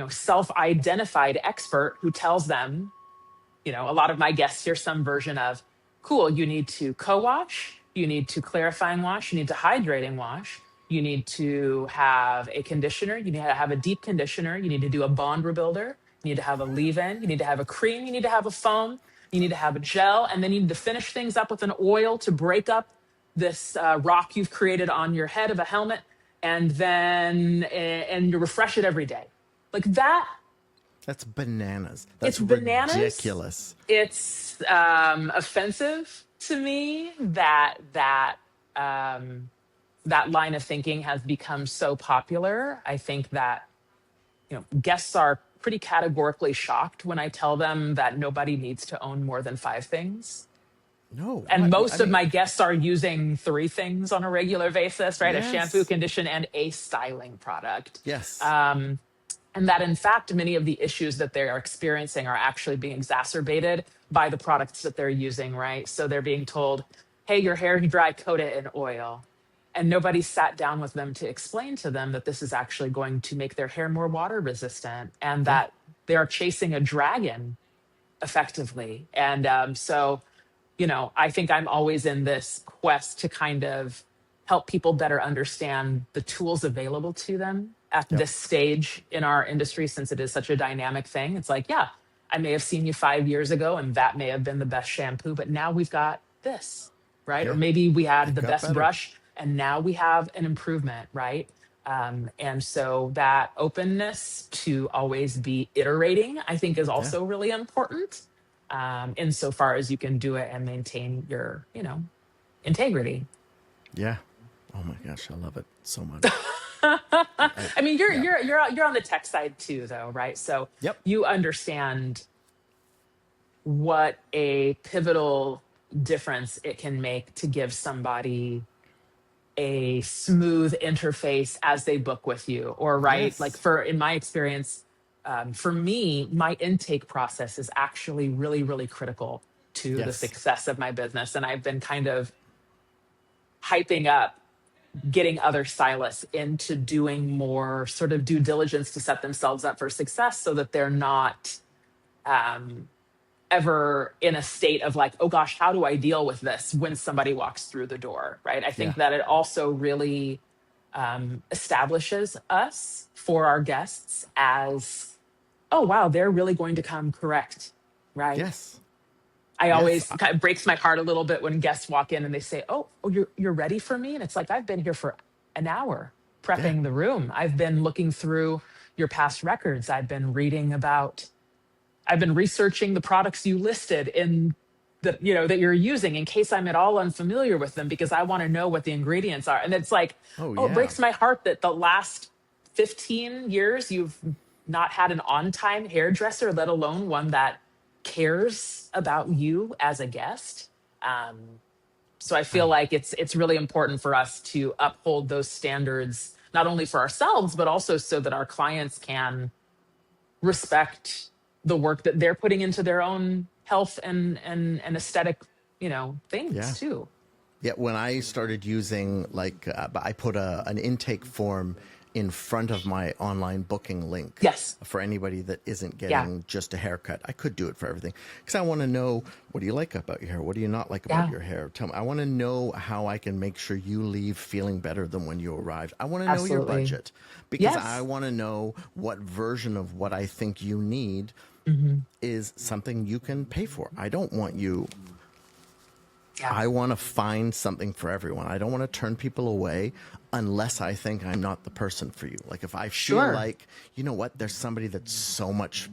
self-identified expert who tells them, a lot of my guests hear some version of, cool, you need to co-wash, you need to clarifying wash, you need to hydrating wash, you need to have a conditioner, you need to have a deep conditioner, you need to do a bond rebuilder, you need to have a leave-in, you need to have a cream, you need to have a foam, you need to have a gel, and then you need to finish things up with an oil to break up this rock you've created on your head of a helmet, and then and you refresh it every day. Like that, that's bananas. it's That's bananas. ridiculous. It's offensive to me that line of thinking has become so popular. I think that guests are pretty categorically shocked when I tell them that nobody needs to own more than 5 things. No, And I most of mean, my guests are using 3 things on a regular basis, right? A shampoo, yes, condition, and a styling product. yes, And that in fact, many of the issues that they are experiencing are actually being exacerbated by the products that they're using, right? So they're being told, hey, your hair dry, coat it in oil. And nobody sat down with them to explain to them that this is actually going to make their hair more water resistant and yeah, that they are chasing a dragon effectively. And I think I'm always in this quest to kind of help people better understand the tools available to them at yep, this stage in our industry, since it is such a dynamic thing. It's like, yeah, I may have seen you 5 years ago and that may have been the best shampoo, but now we've got this, right? Or yeah. maybe we had It the got best better. brush and now we have an improvement, right? And so that openness to always be iterating, I think, is Yeah, also really important, insofar as you can do it and maintain your, integrity. yeah. Oh my gosh, I love it so much. I mean, you're Yeah, you're you're on the tech side too, though, right? So yep, you understand what a pivotal difference it can make to give somebody a smooth interface as they book with you, or right, like Yes. in my experience, for me, my intake process is actually really, really critical to the Yes. success of my business. And I've been kind of hyping up getting other stylists into doing more sort of due diligence to set themselves up for success so that they're not ever in a state of like, oh gosh, how do I deal with this when somebody walks through the door, right? I Yeah. think that it also really establishes us for our guests as, oh wow, they're really going to come correct, right? Yes. I Yes. always kind of breaks my heart a little bit when guests walk in and they say, "Oh, you're ready for me," and it's like I've been here for an hour Yeah. prepping the room. I've been looking through your past records. I've been researching the products you listed in that you're using in case I'm at all unfamiliar with them because I want to know what the ingredients are. And it's like, Oh, oh, it yeah. breaks my heart that the last 15 years you've not had an on-time hairdresser, let alone one that cares about you as a guest. So I feel like it's really important for us to uphold those standards, not only for ourselves, but also so that our clients can respect the work that they're putting into their own health and aesthetic, things Yeah. too. Yeah, when I started using I put an intake form in front of my online booking link Yes. for anybody that isn't Yeah. getting just a haircut. I could do it for everything because I want to know, what do you like about your hair? What do you not like about Yeah. your hair? Tell me. I want to know how I can make sure you leave feeling better than when you arrived. I want to know your Absolutely. budget because I Yes. want to know what version of what I think you need is something you can pay for. I don't want you. Yeah. I want to find something for everyone. I don't want to turn people away unless I think I'm not the person for you. Like if I feel Sure. like, you know what, there's somebody that's so much,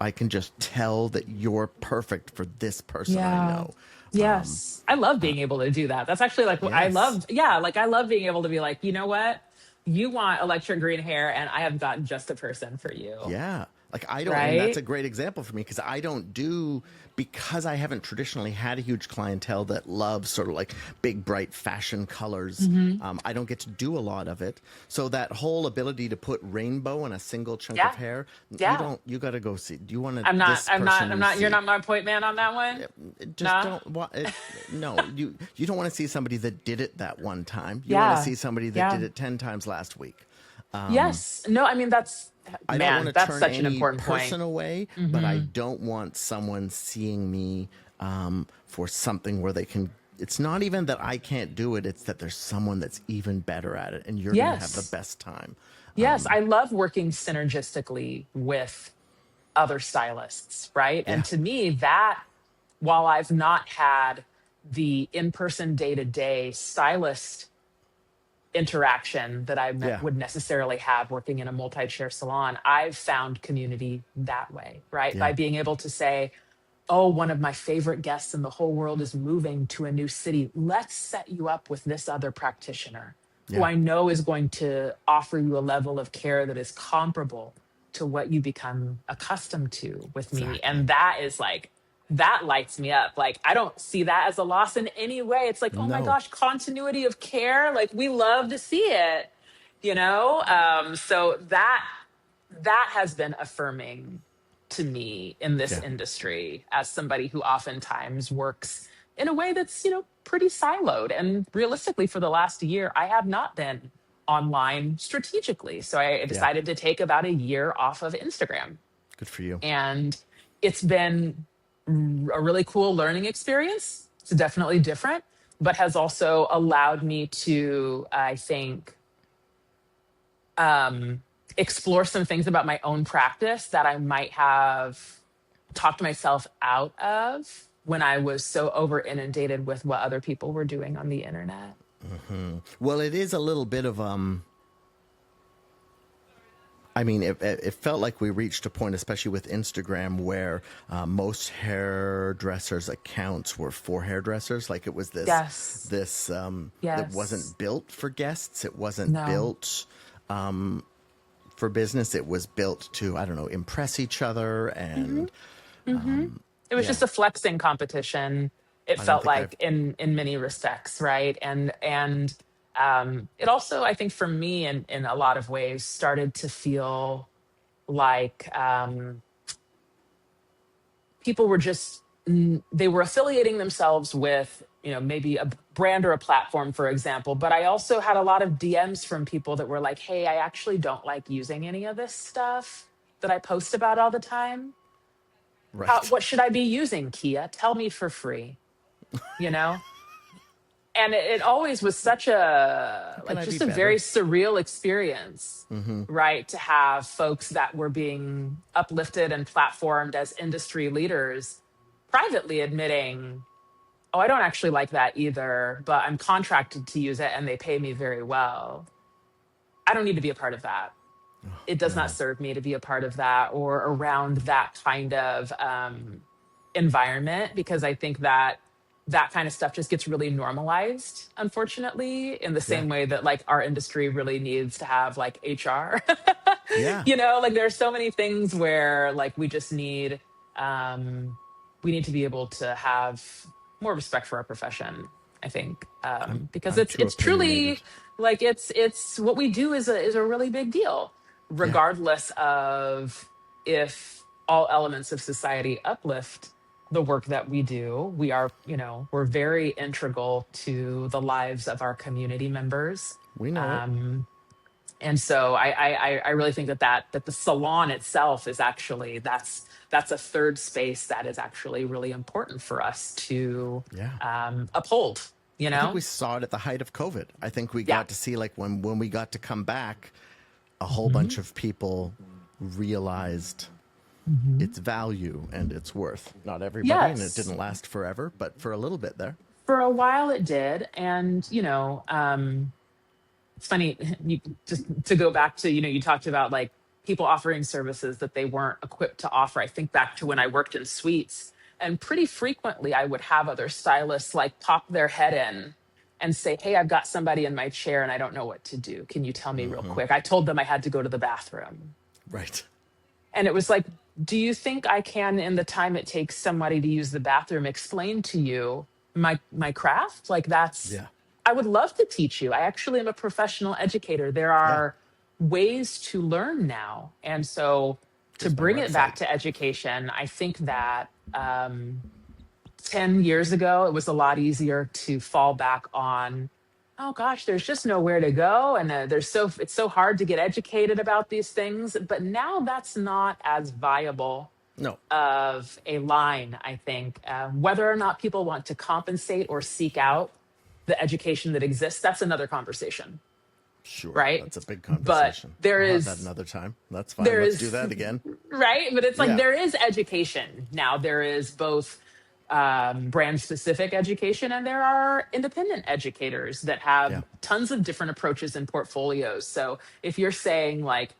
I can just tell that you're perfect for this person I Yeah. know. Yes. I love being able to do that. That's actually like what I Yes. love. Yeah. Like I love being able to be like, you know what? You want electric green hair, and I have got just a person for you. Yeah. Like I don't, and that's Right. a great example for me because I don't do, because I haven't traditionally had a huge clientele that loves sort of like big, bright fashion colors. I don't get to do a lot of it. So that whole ability to put rainbow in a single chunk of Yeah. hair, Yeah. you got to go see. Do you want to, I'm not, this I'm not, person I'm you not, you're see? not my point man on that one. Just Nah. don't want it. No, you don't want to see somebody that did it that one time. You want to Yeah. see somebody that Yeah. did it 10 times last week. Yes. No, I mean, I don't want to that's turn such an any important person point. away, but I don't want someone seeing me for something where they can. It's not even that I can't do it; it's that there's someone that's even better at it, and you're going to have the Yes. best time. Yes. I love working synergistically with other stylists, right? And Yeah, to me, that while I've not had the in-person day-to-day stylist interaction that yeah, would necessarily have working in a multi-chair salon, I've found community that way, right? yeah, By being able to say, oh, one of my favorite guests in the whole world is moving to a new city. Let's set you up with this other practitioner who yeah. I know is going to offer you a level of care that is comparable to what you become accustomed to with me. Exactly. And that is like, that lights me up. Like, I don't see that as a loss in any way. It's like, oh my No. gosh, continuity of care. Like, we love to see it. So that has been affirming to me in this Yeah. industry as somebody who oftentimes works in a way that's pretty siloed. And realistically, for the last year, I have not been online strategically, so I Yeah. decided to take about a year off of Instagram. Good for you. And it's been a really cool learning experience. It's definitely different, but has also allowed me to, I think, explore some things about my own practice that I might have talked myself out of when I was so over inundated with what other people were doing on the internet. Well, it is a little bit of I mean, it felt like we reached a point, especially with Instagram, where most hairdressers' accounts were for hairdressers. Like it was Yes. it wasn't Yes. built for guests. It wasn't No. built for business. It was built to, I don't know, impress each other. And It was yeah, just a flexing competition It I don't felt think I've. like in many respects, right? And it also, I think, for me, in a lot of ways, started to feel like people were just they were affiliating themselves with, maybe a brand or a platform, for example. But I also had a lot of DMs from people that were like, hey, I actually don't like using any of this stuff that I post about all the time. Right. What should I be using, Kia? Tell me for free, you know? And it always was such How a can like I be just a very better? surreal experience, Mm-hmm. right, to have folks that were being uplifted and platformed as industry leaders privately admitting, oh, I don't actually like that either, but I'm contracted to use it and they pay me very well. I don't need to be a part of that. It does not No. serve me to be a part of that or around that kind of environment, because I think that that kind of stuff just gets really normalized, unfortunately, in the Yeah. same way that like our industry really needs to have like HR. Yeah. Like there's so many things where like um, we need to be able to have more respect for our profession, I think, because I'm too it's truly opinionated. like it's what we do is a really big deal, Yeah. regardless of if all elements of society uplift the work that we do. We are, we're very integral to the lives of our community members. We know it. Um, and so I really think that the salon itself is actually that's a third space that is actually really important for us to Yeah. uphold. You I think know, we saw it at the height of COVID. I think we yeah. got to see, like, when we got to come back, a whole Hmm. bunch of people realized Hmm. its value and its worth. Not everybody, and it Yes, didn't last forever, but for a little bit there. for a while it did, and it's funny you, just to go back to, you talked about like people offering services that they weren't equipped to offer. I think back to when I worked in suites, and pretty frequently I would have other stylists like pop their head in and say, hey, I've got somebody in my chair and I don't know what to do, can you tell me real quick? I told them I had to go to the bathroom, Right. and it was like, do you think I can, in the time it takes somebody to use the bathroom, explain to you my craft? Like that's, Yeah. I would love to teach you. I actually am a professional educator. There Yeah. are ways to learn now. And so to Here's my bring it back website. to education, I think that 10 years ago, it was a lot easier to fall back on, oh gosh, there's just nowhere to go. And it's so hard to get educated about these things. But now that's not as viable No. of a line, I think. Whether or not people want to compensate or seek out the education that exists, that's another conversation, Sure. right? That's a big But conversation. there We'll have that is another time. That's fine. there Let's do is that again. right, but it's like Yeah. there is education now. There is both brand specific education, and there are independent educators that Yeah. have tons of different approaches and portfolios. So if you're saying like,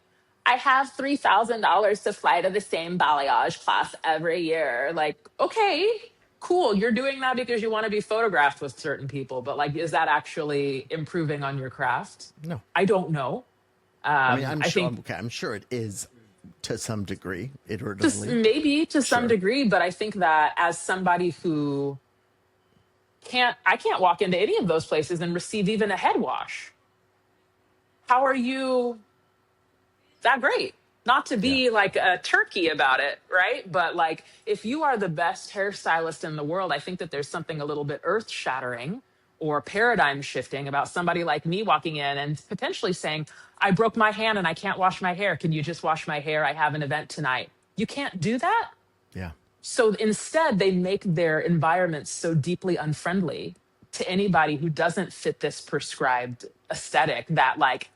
I have $3,000 to fly to the same balayage class every year, like, okay, cool, you're doing that because you want to be photographed with certain people, but like, is that actually improving on your craft? No. I don't know. I mean, I'm I sure. think Okay, I'm sure it is to some degree, just iteratively. maybe to some Sure. degree, but I think that as somebody who I can't walk into any of those places and receive even a head wash. How are you that great? Not to Yeah. be like a turkey about it, right? But like, if you are the best hairstylist in the world, I think that there's something a little bit earth shattering or paradigm shifting about somebody like me walking in and potentially saying, I broke my hand and I can't wash my hair. Can you just wash my hair? I have an event tonight. You can't do that. Yeah. So instead, they make their environments so deeply unfriendly to anybody who doesn't fit this prescribed aesthetic that, like,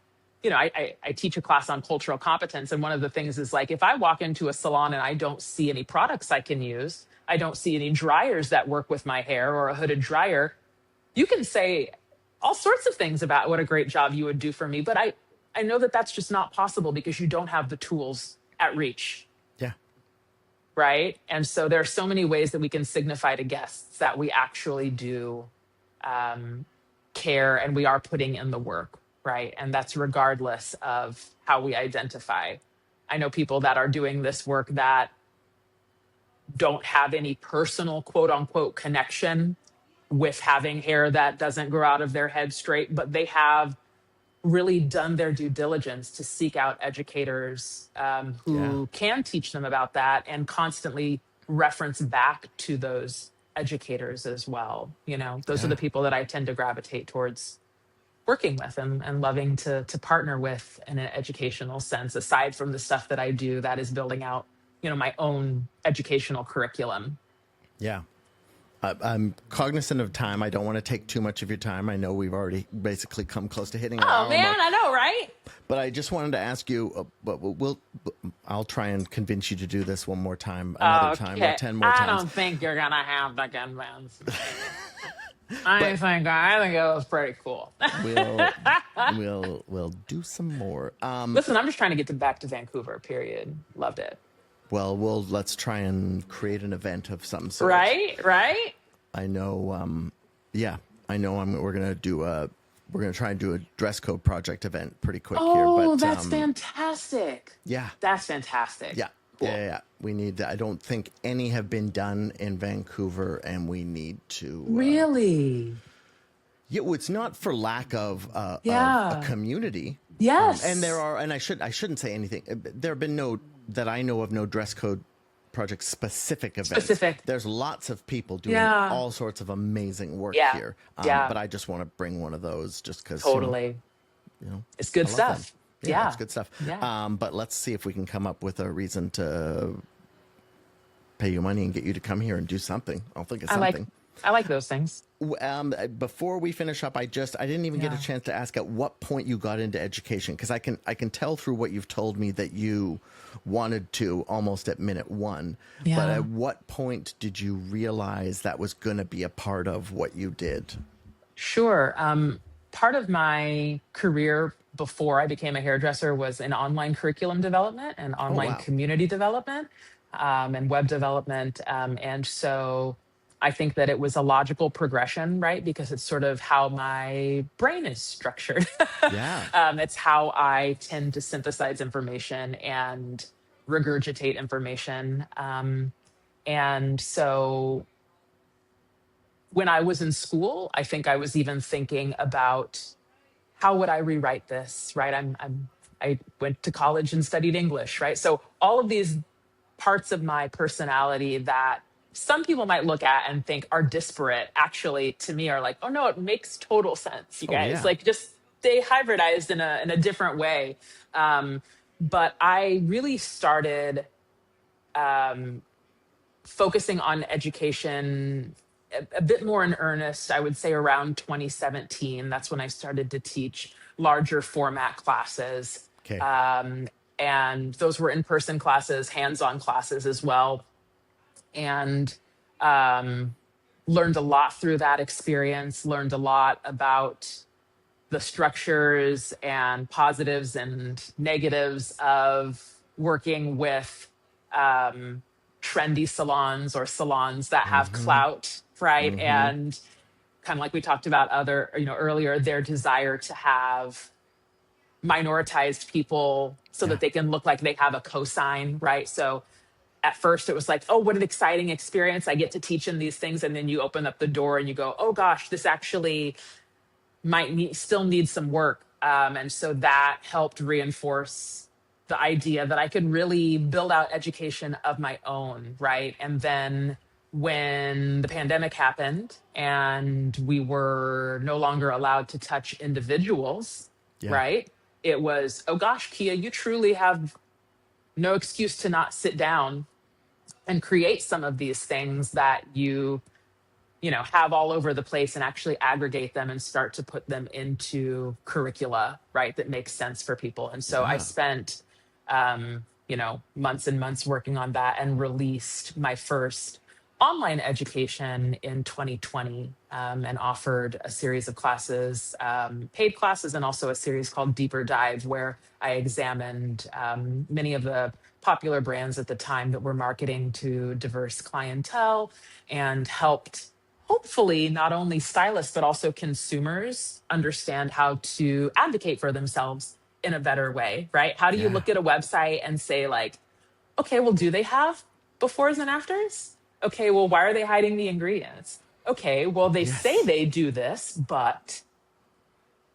I teach a class on cultural competence. And one of the things is like, if I walk into a salon and I don't see any products I can use, I don't see any dryers that work with my hair or a hooded dryer, you can say all sorts of things about what a great job you would do for me. But I know that that's just not possible because you don't have the tools at reach, Yeah. right? And so there are so many ways that we can signify to guests that we actually do care and we are putting in the work, right? And that's regardless of how we identify. I know people that are doing this work that don't have any personal quote unquote connection with having hair that doesn't grow out of their head straight, but they have really done their due diligence to seek out educators Yeah. who can teach them about that and constantly reference back to those educators as well. You know, those are Yeah. the people that I tend to gravitate towards working with and loving to partner with in an educational sense, aside from the stuff that I do that is building out, you know, my own educational curriculum. Yeah. I'm cognizant of time. I don't want to take too much of your time. I know we've already basically come close to hitting our Oh hour man, mark. I know, right? But I just wanted to ask you. But I'll try and convince you to do this one more time, another time, or Okay. 10 more I times. don't think you're gonna have to convince me. I think it was pretty cool. We'll do some more. Listen, I'm just trying to get back to Vancouver. Period. Loved it. Well, let's try and create an event of some sort. Right. Right. I know. Yeah, I know. We're gonna try and do a dress code project event pretty quick here. Oh, But that's fantastic. yeah, That's fantastic. yeah, Cool. yeah. We need. I don't think any have been done in Vancouver, and we need to. Really? Yeah, well, it's not for lack of a Yeah. community. Yes. And there are, and I shouldn't say anything. There have been no that I know of no dress code project specific events. Specific. There's lots of people doing Yeah. all sorts of amazing work Yeah. here. Yeah. But I just want to bring one of those just because Totally. It's good I love them. stuff. Yeah, it's good stuff. Yeah. But let's see if we can come up with a reason to pay you money and get you to come here and do something. I'll think of something. I like those things. Before we finish up, I didn't even get a chance to ask at what point you got into education, because I can tell through what you've told me that you wanted to almost at minute one. Yeah. But at what point did you realize that was going to be a part of what you did? Sure. Part of my career before I became a hairdresser was in online curriculum development and online wow. community development and web development. And so I think that it was a logical progression, right? Because it's sort of how my brain is structured. Yeah. It's how I tend to synthesize information and regurgitate information. And so when I was in school, I think I was even thinking about how would I rewrite this, right? I went to college and studied English, right? So all of these parts of my personality that some people might look at and think are disparate, actually to me are like, oh no, it makes total sense, you guys. Yeah. Like just they hybridized in a different way. But I really started focusing on education a bit more in earnest, I would say around 2017. That's when I started to teach larger format classes. Okay. And those were in-person classes, hands-on classes as well. And learned a lot through that experience, learned a lot about the structures and positives and negatives of working with trendy salons or salons that have clout, right? And kind of like we talked about earlier, their desire to have minoritized people so that they can look like they have a cosign, right? So at first it was like, oh, what an exciting experience. I get to teach in these things. And then you open up the door and you go, oh gosh, this actually still need some work. And so that helped reinforce the idea that I could really build out education of my own, right? And then when the pandemic happened and we were no longer allowed to touch individuals, right? It was, oh gosh, Kia, you truly have no excuse to not sit down and create some of these things that you have all over the place and actually aggregate them and start to put them into curricula, right? That makes sense for people. And so I spent, months and months working on that and released my first online education in 2020 and offered a series of classes, paid classes, and also a series called Deeper Dive, where I examined many of the popular brands at the time that were marketing to diverse clientele and helped hopefully not only stylists, but also consumers understand how to advocate for themselves in a better way, right? How do you look at a website and say like, okay, well, do they have befores and afters? Okay, well, why are they hiding the ingredients? Okay, well, they say Yes. they do this, but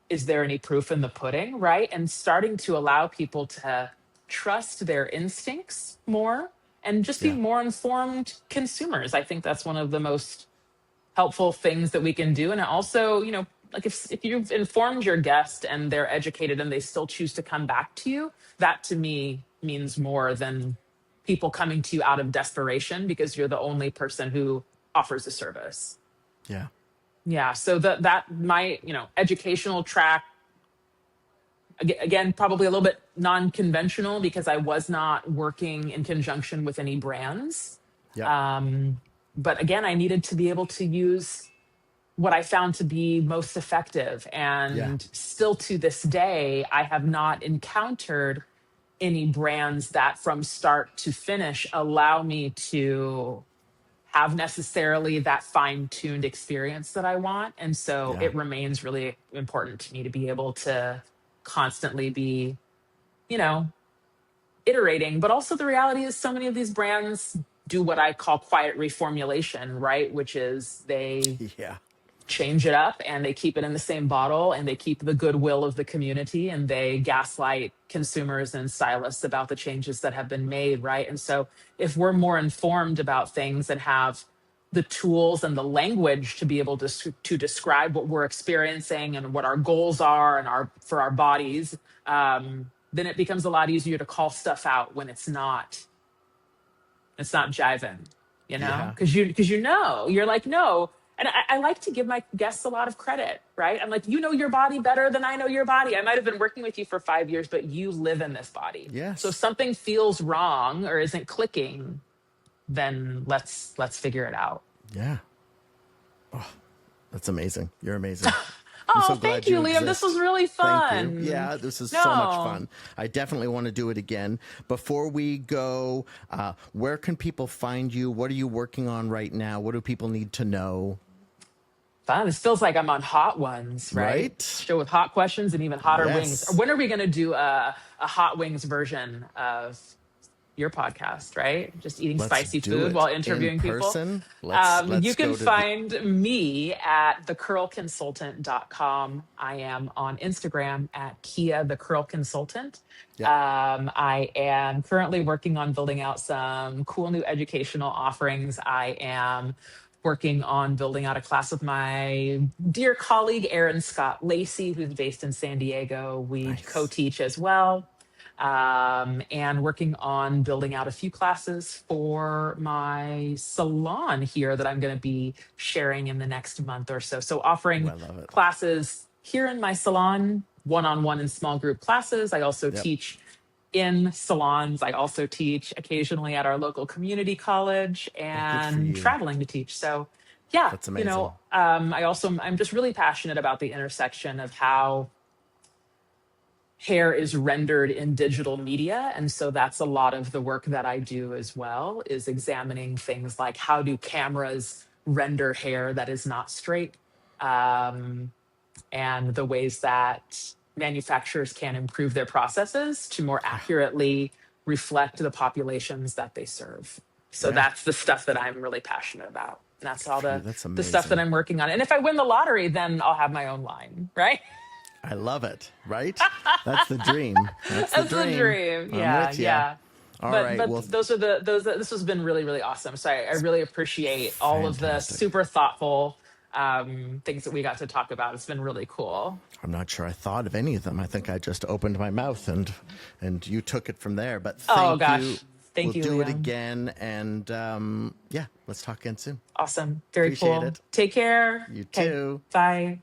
is there any proof in the pudding, right? And starting to allow people to trust their instincts more and just be Yeah. more informed consumers. I think that's one of the most helpful things that we can do. And it also, like if you've informed your guest and they're educated and they still choose to come back to you, that to me means more than people coming to you out of desperation because you're the only person who offers a service. Yeah. Yeah, so that my educational track, again, probably a little bit non-conventional because I was not working in conjunction with any brands. Yep. But again, I needed to be able to use what I found to be most effective. Yeah. And still to this day, I have not encountered any brands that from start to finish allow me to have necessarily that fine-tuned experience that I want. And so Yeah. it remains really important to me to be able to constantly be, you know, iterating. But also the reality is so many of these brands do what I call quiet reformulation, right? Which is they Yeah. change it up and they keep it in the same bottle and they keep the goodwill of the community and they gaslight consumers and stylists about the changes that have been made, right? And so if we're more informed about things and have the tools and the language to be able to describe what we're experiencing and what our goals are and for our bodies, then it becomes a lot easier to call stuff out when it's not jiving, Yeah. because you're like, no. And I like to give my guests a lot of credit, right? I'm like, you know your body better than I know your body. I might have been working with you for 5 years, but you live in this body. So if Yes. something feels wrong or isn't clicking, then let's figure it out. Yeah. That's amazing. You're amazing. I'm Oh, so thank glad you, you Liam. This was exist. really Thank you. fun. Yeah, this is so much No. fun. I definitely want to do it again. Before we go, where can people find you? What are you working on right now? What do people need to know? Fun. This feels like I'm on Hot Ones, right? Right? Show with hot questions and even hotter wings. Yes. When are we going to do a hot wings version of your podcast, right? Just eating Let's spicy do food it while in interviewing people. person. Let's You can go to the find me at thecurlconsultant.com. I am on Instagram at Kia the Curl Consultant. Yep. I am currently working on building out some cool new educational offerings. I am working on building out a class with my dear colleague, Erin Scott Lacey, who's based in San Diego. We Nice. co-teach as well. And working on building out a few classes for my salon here that I'm going to be sharing in the next month or so. So Oh, offering I love it. classes here in my salon, one-on-one and small group classes. I also Yep. teach in salons. I also teach occasionally at our local community college Oh, good for and you. traveling to teach. So yeah, That's amazing. I'm just really passionate about the intersection of how hair is rendered in digital media. And so that's a lot of the work that I do as well, is examining things like how do cameras render hair that is not straight, and the ways that manufacturers can improve their processes to more accurately reflect the populations that they serve. So Yeah. that's the stuff that I'm really passionate about. And that's all For you. the That's the stuff that amazing. I'm working on. And if I win the lottery, then I'll have my own line, right? I love it. Right? That's the dream. That's the That's the dream. dream. I'm Yeah, with you. yeah. All But right. Well, this has been really, really awesome. So I really appreciate all of the fantastic. super thoughtful things that we got to talk about. It's been really cool. I'm not sure I thought of any of them. I think I just opened my mouth and you took it from there. But Oh thank you. gosh. Thank We'll you, do it Liam. again. And yeah, let's talk again soon. Awesome. Very Appreciate cool. it. Take care. You Okay. too. Bye.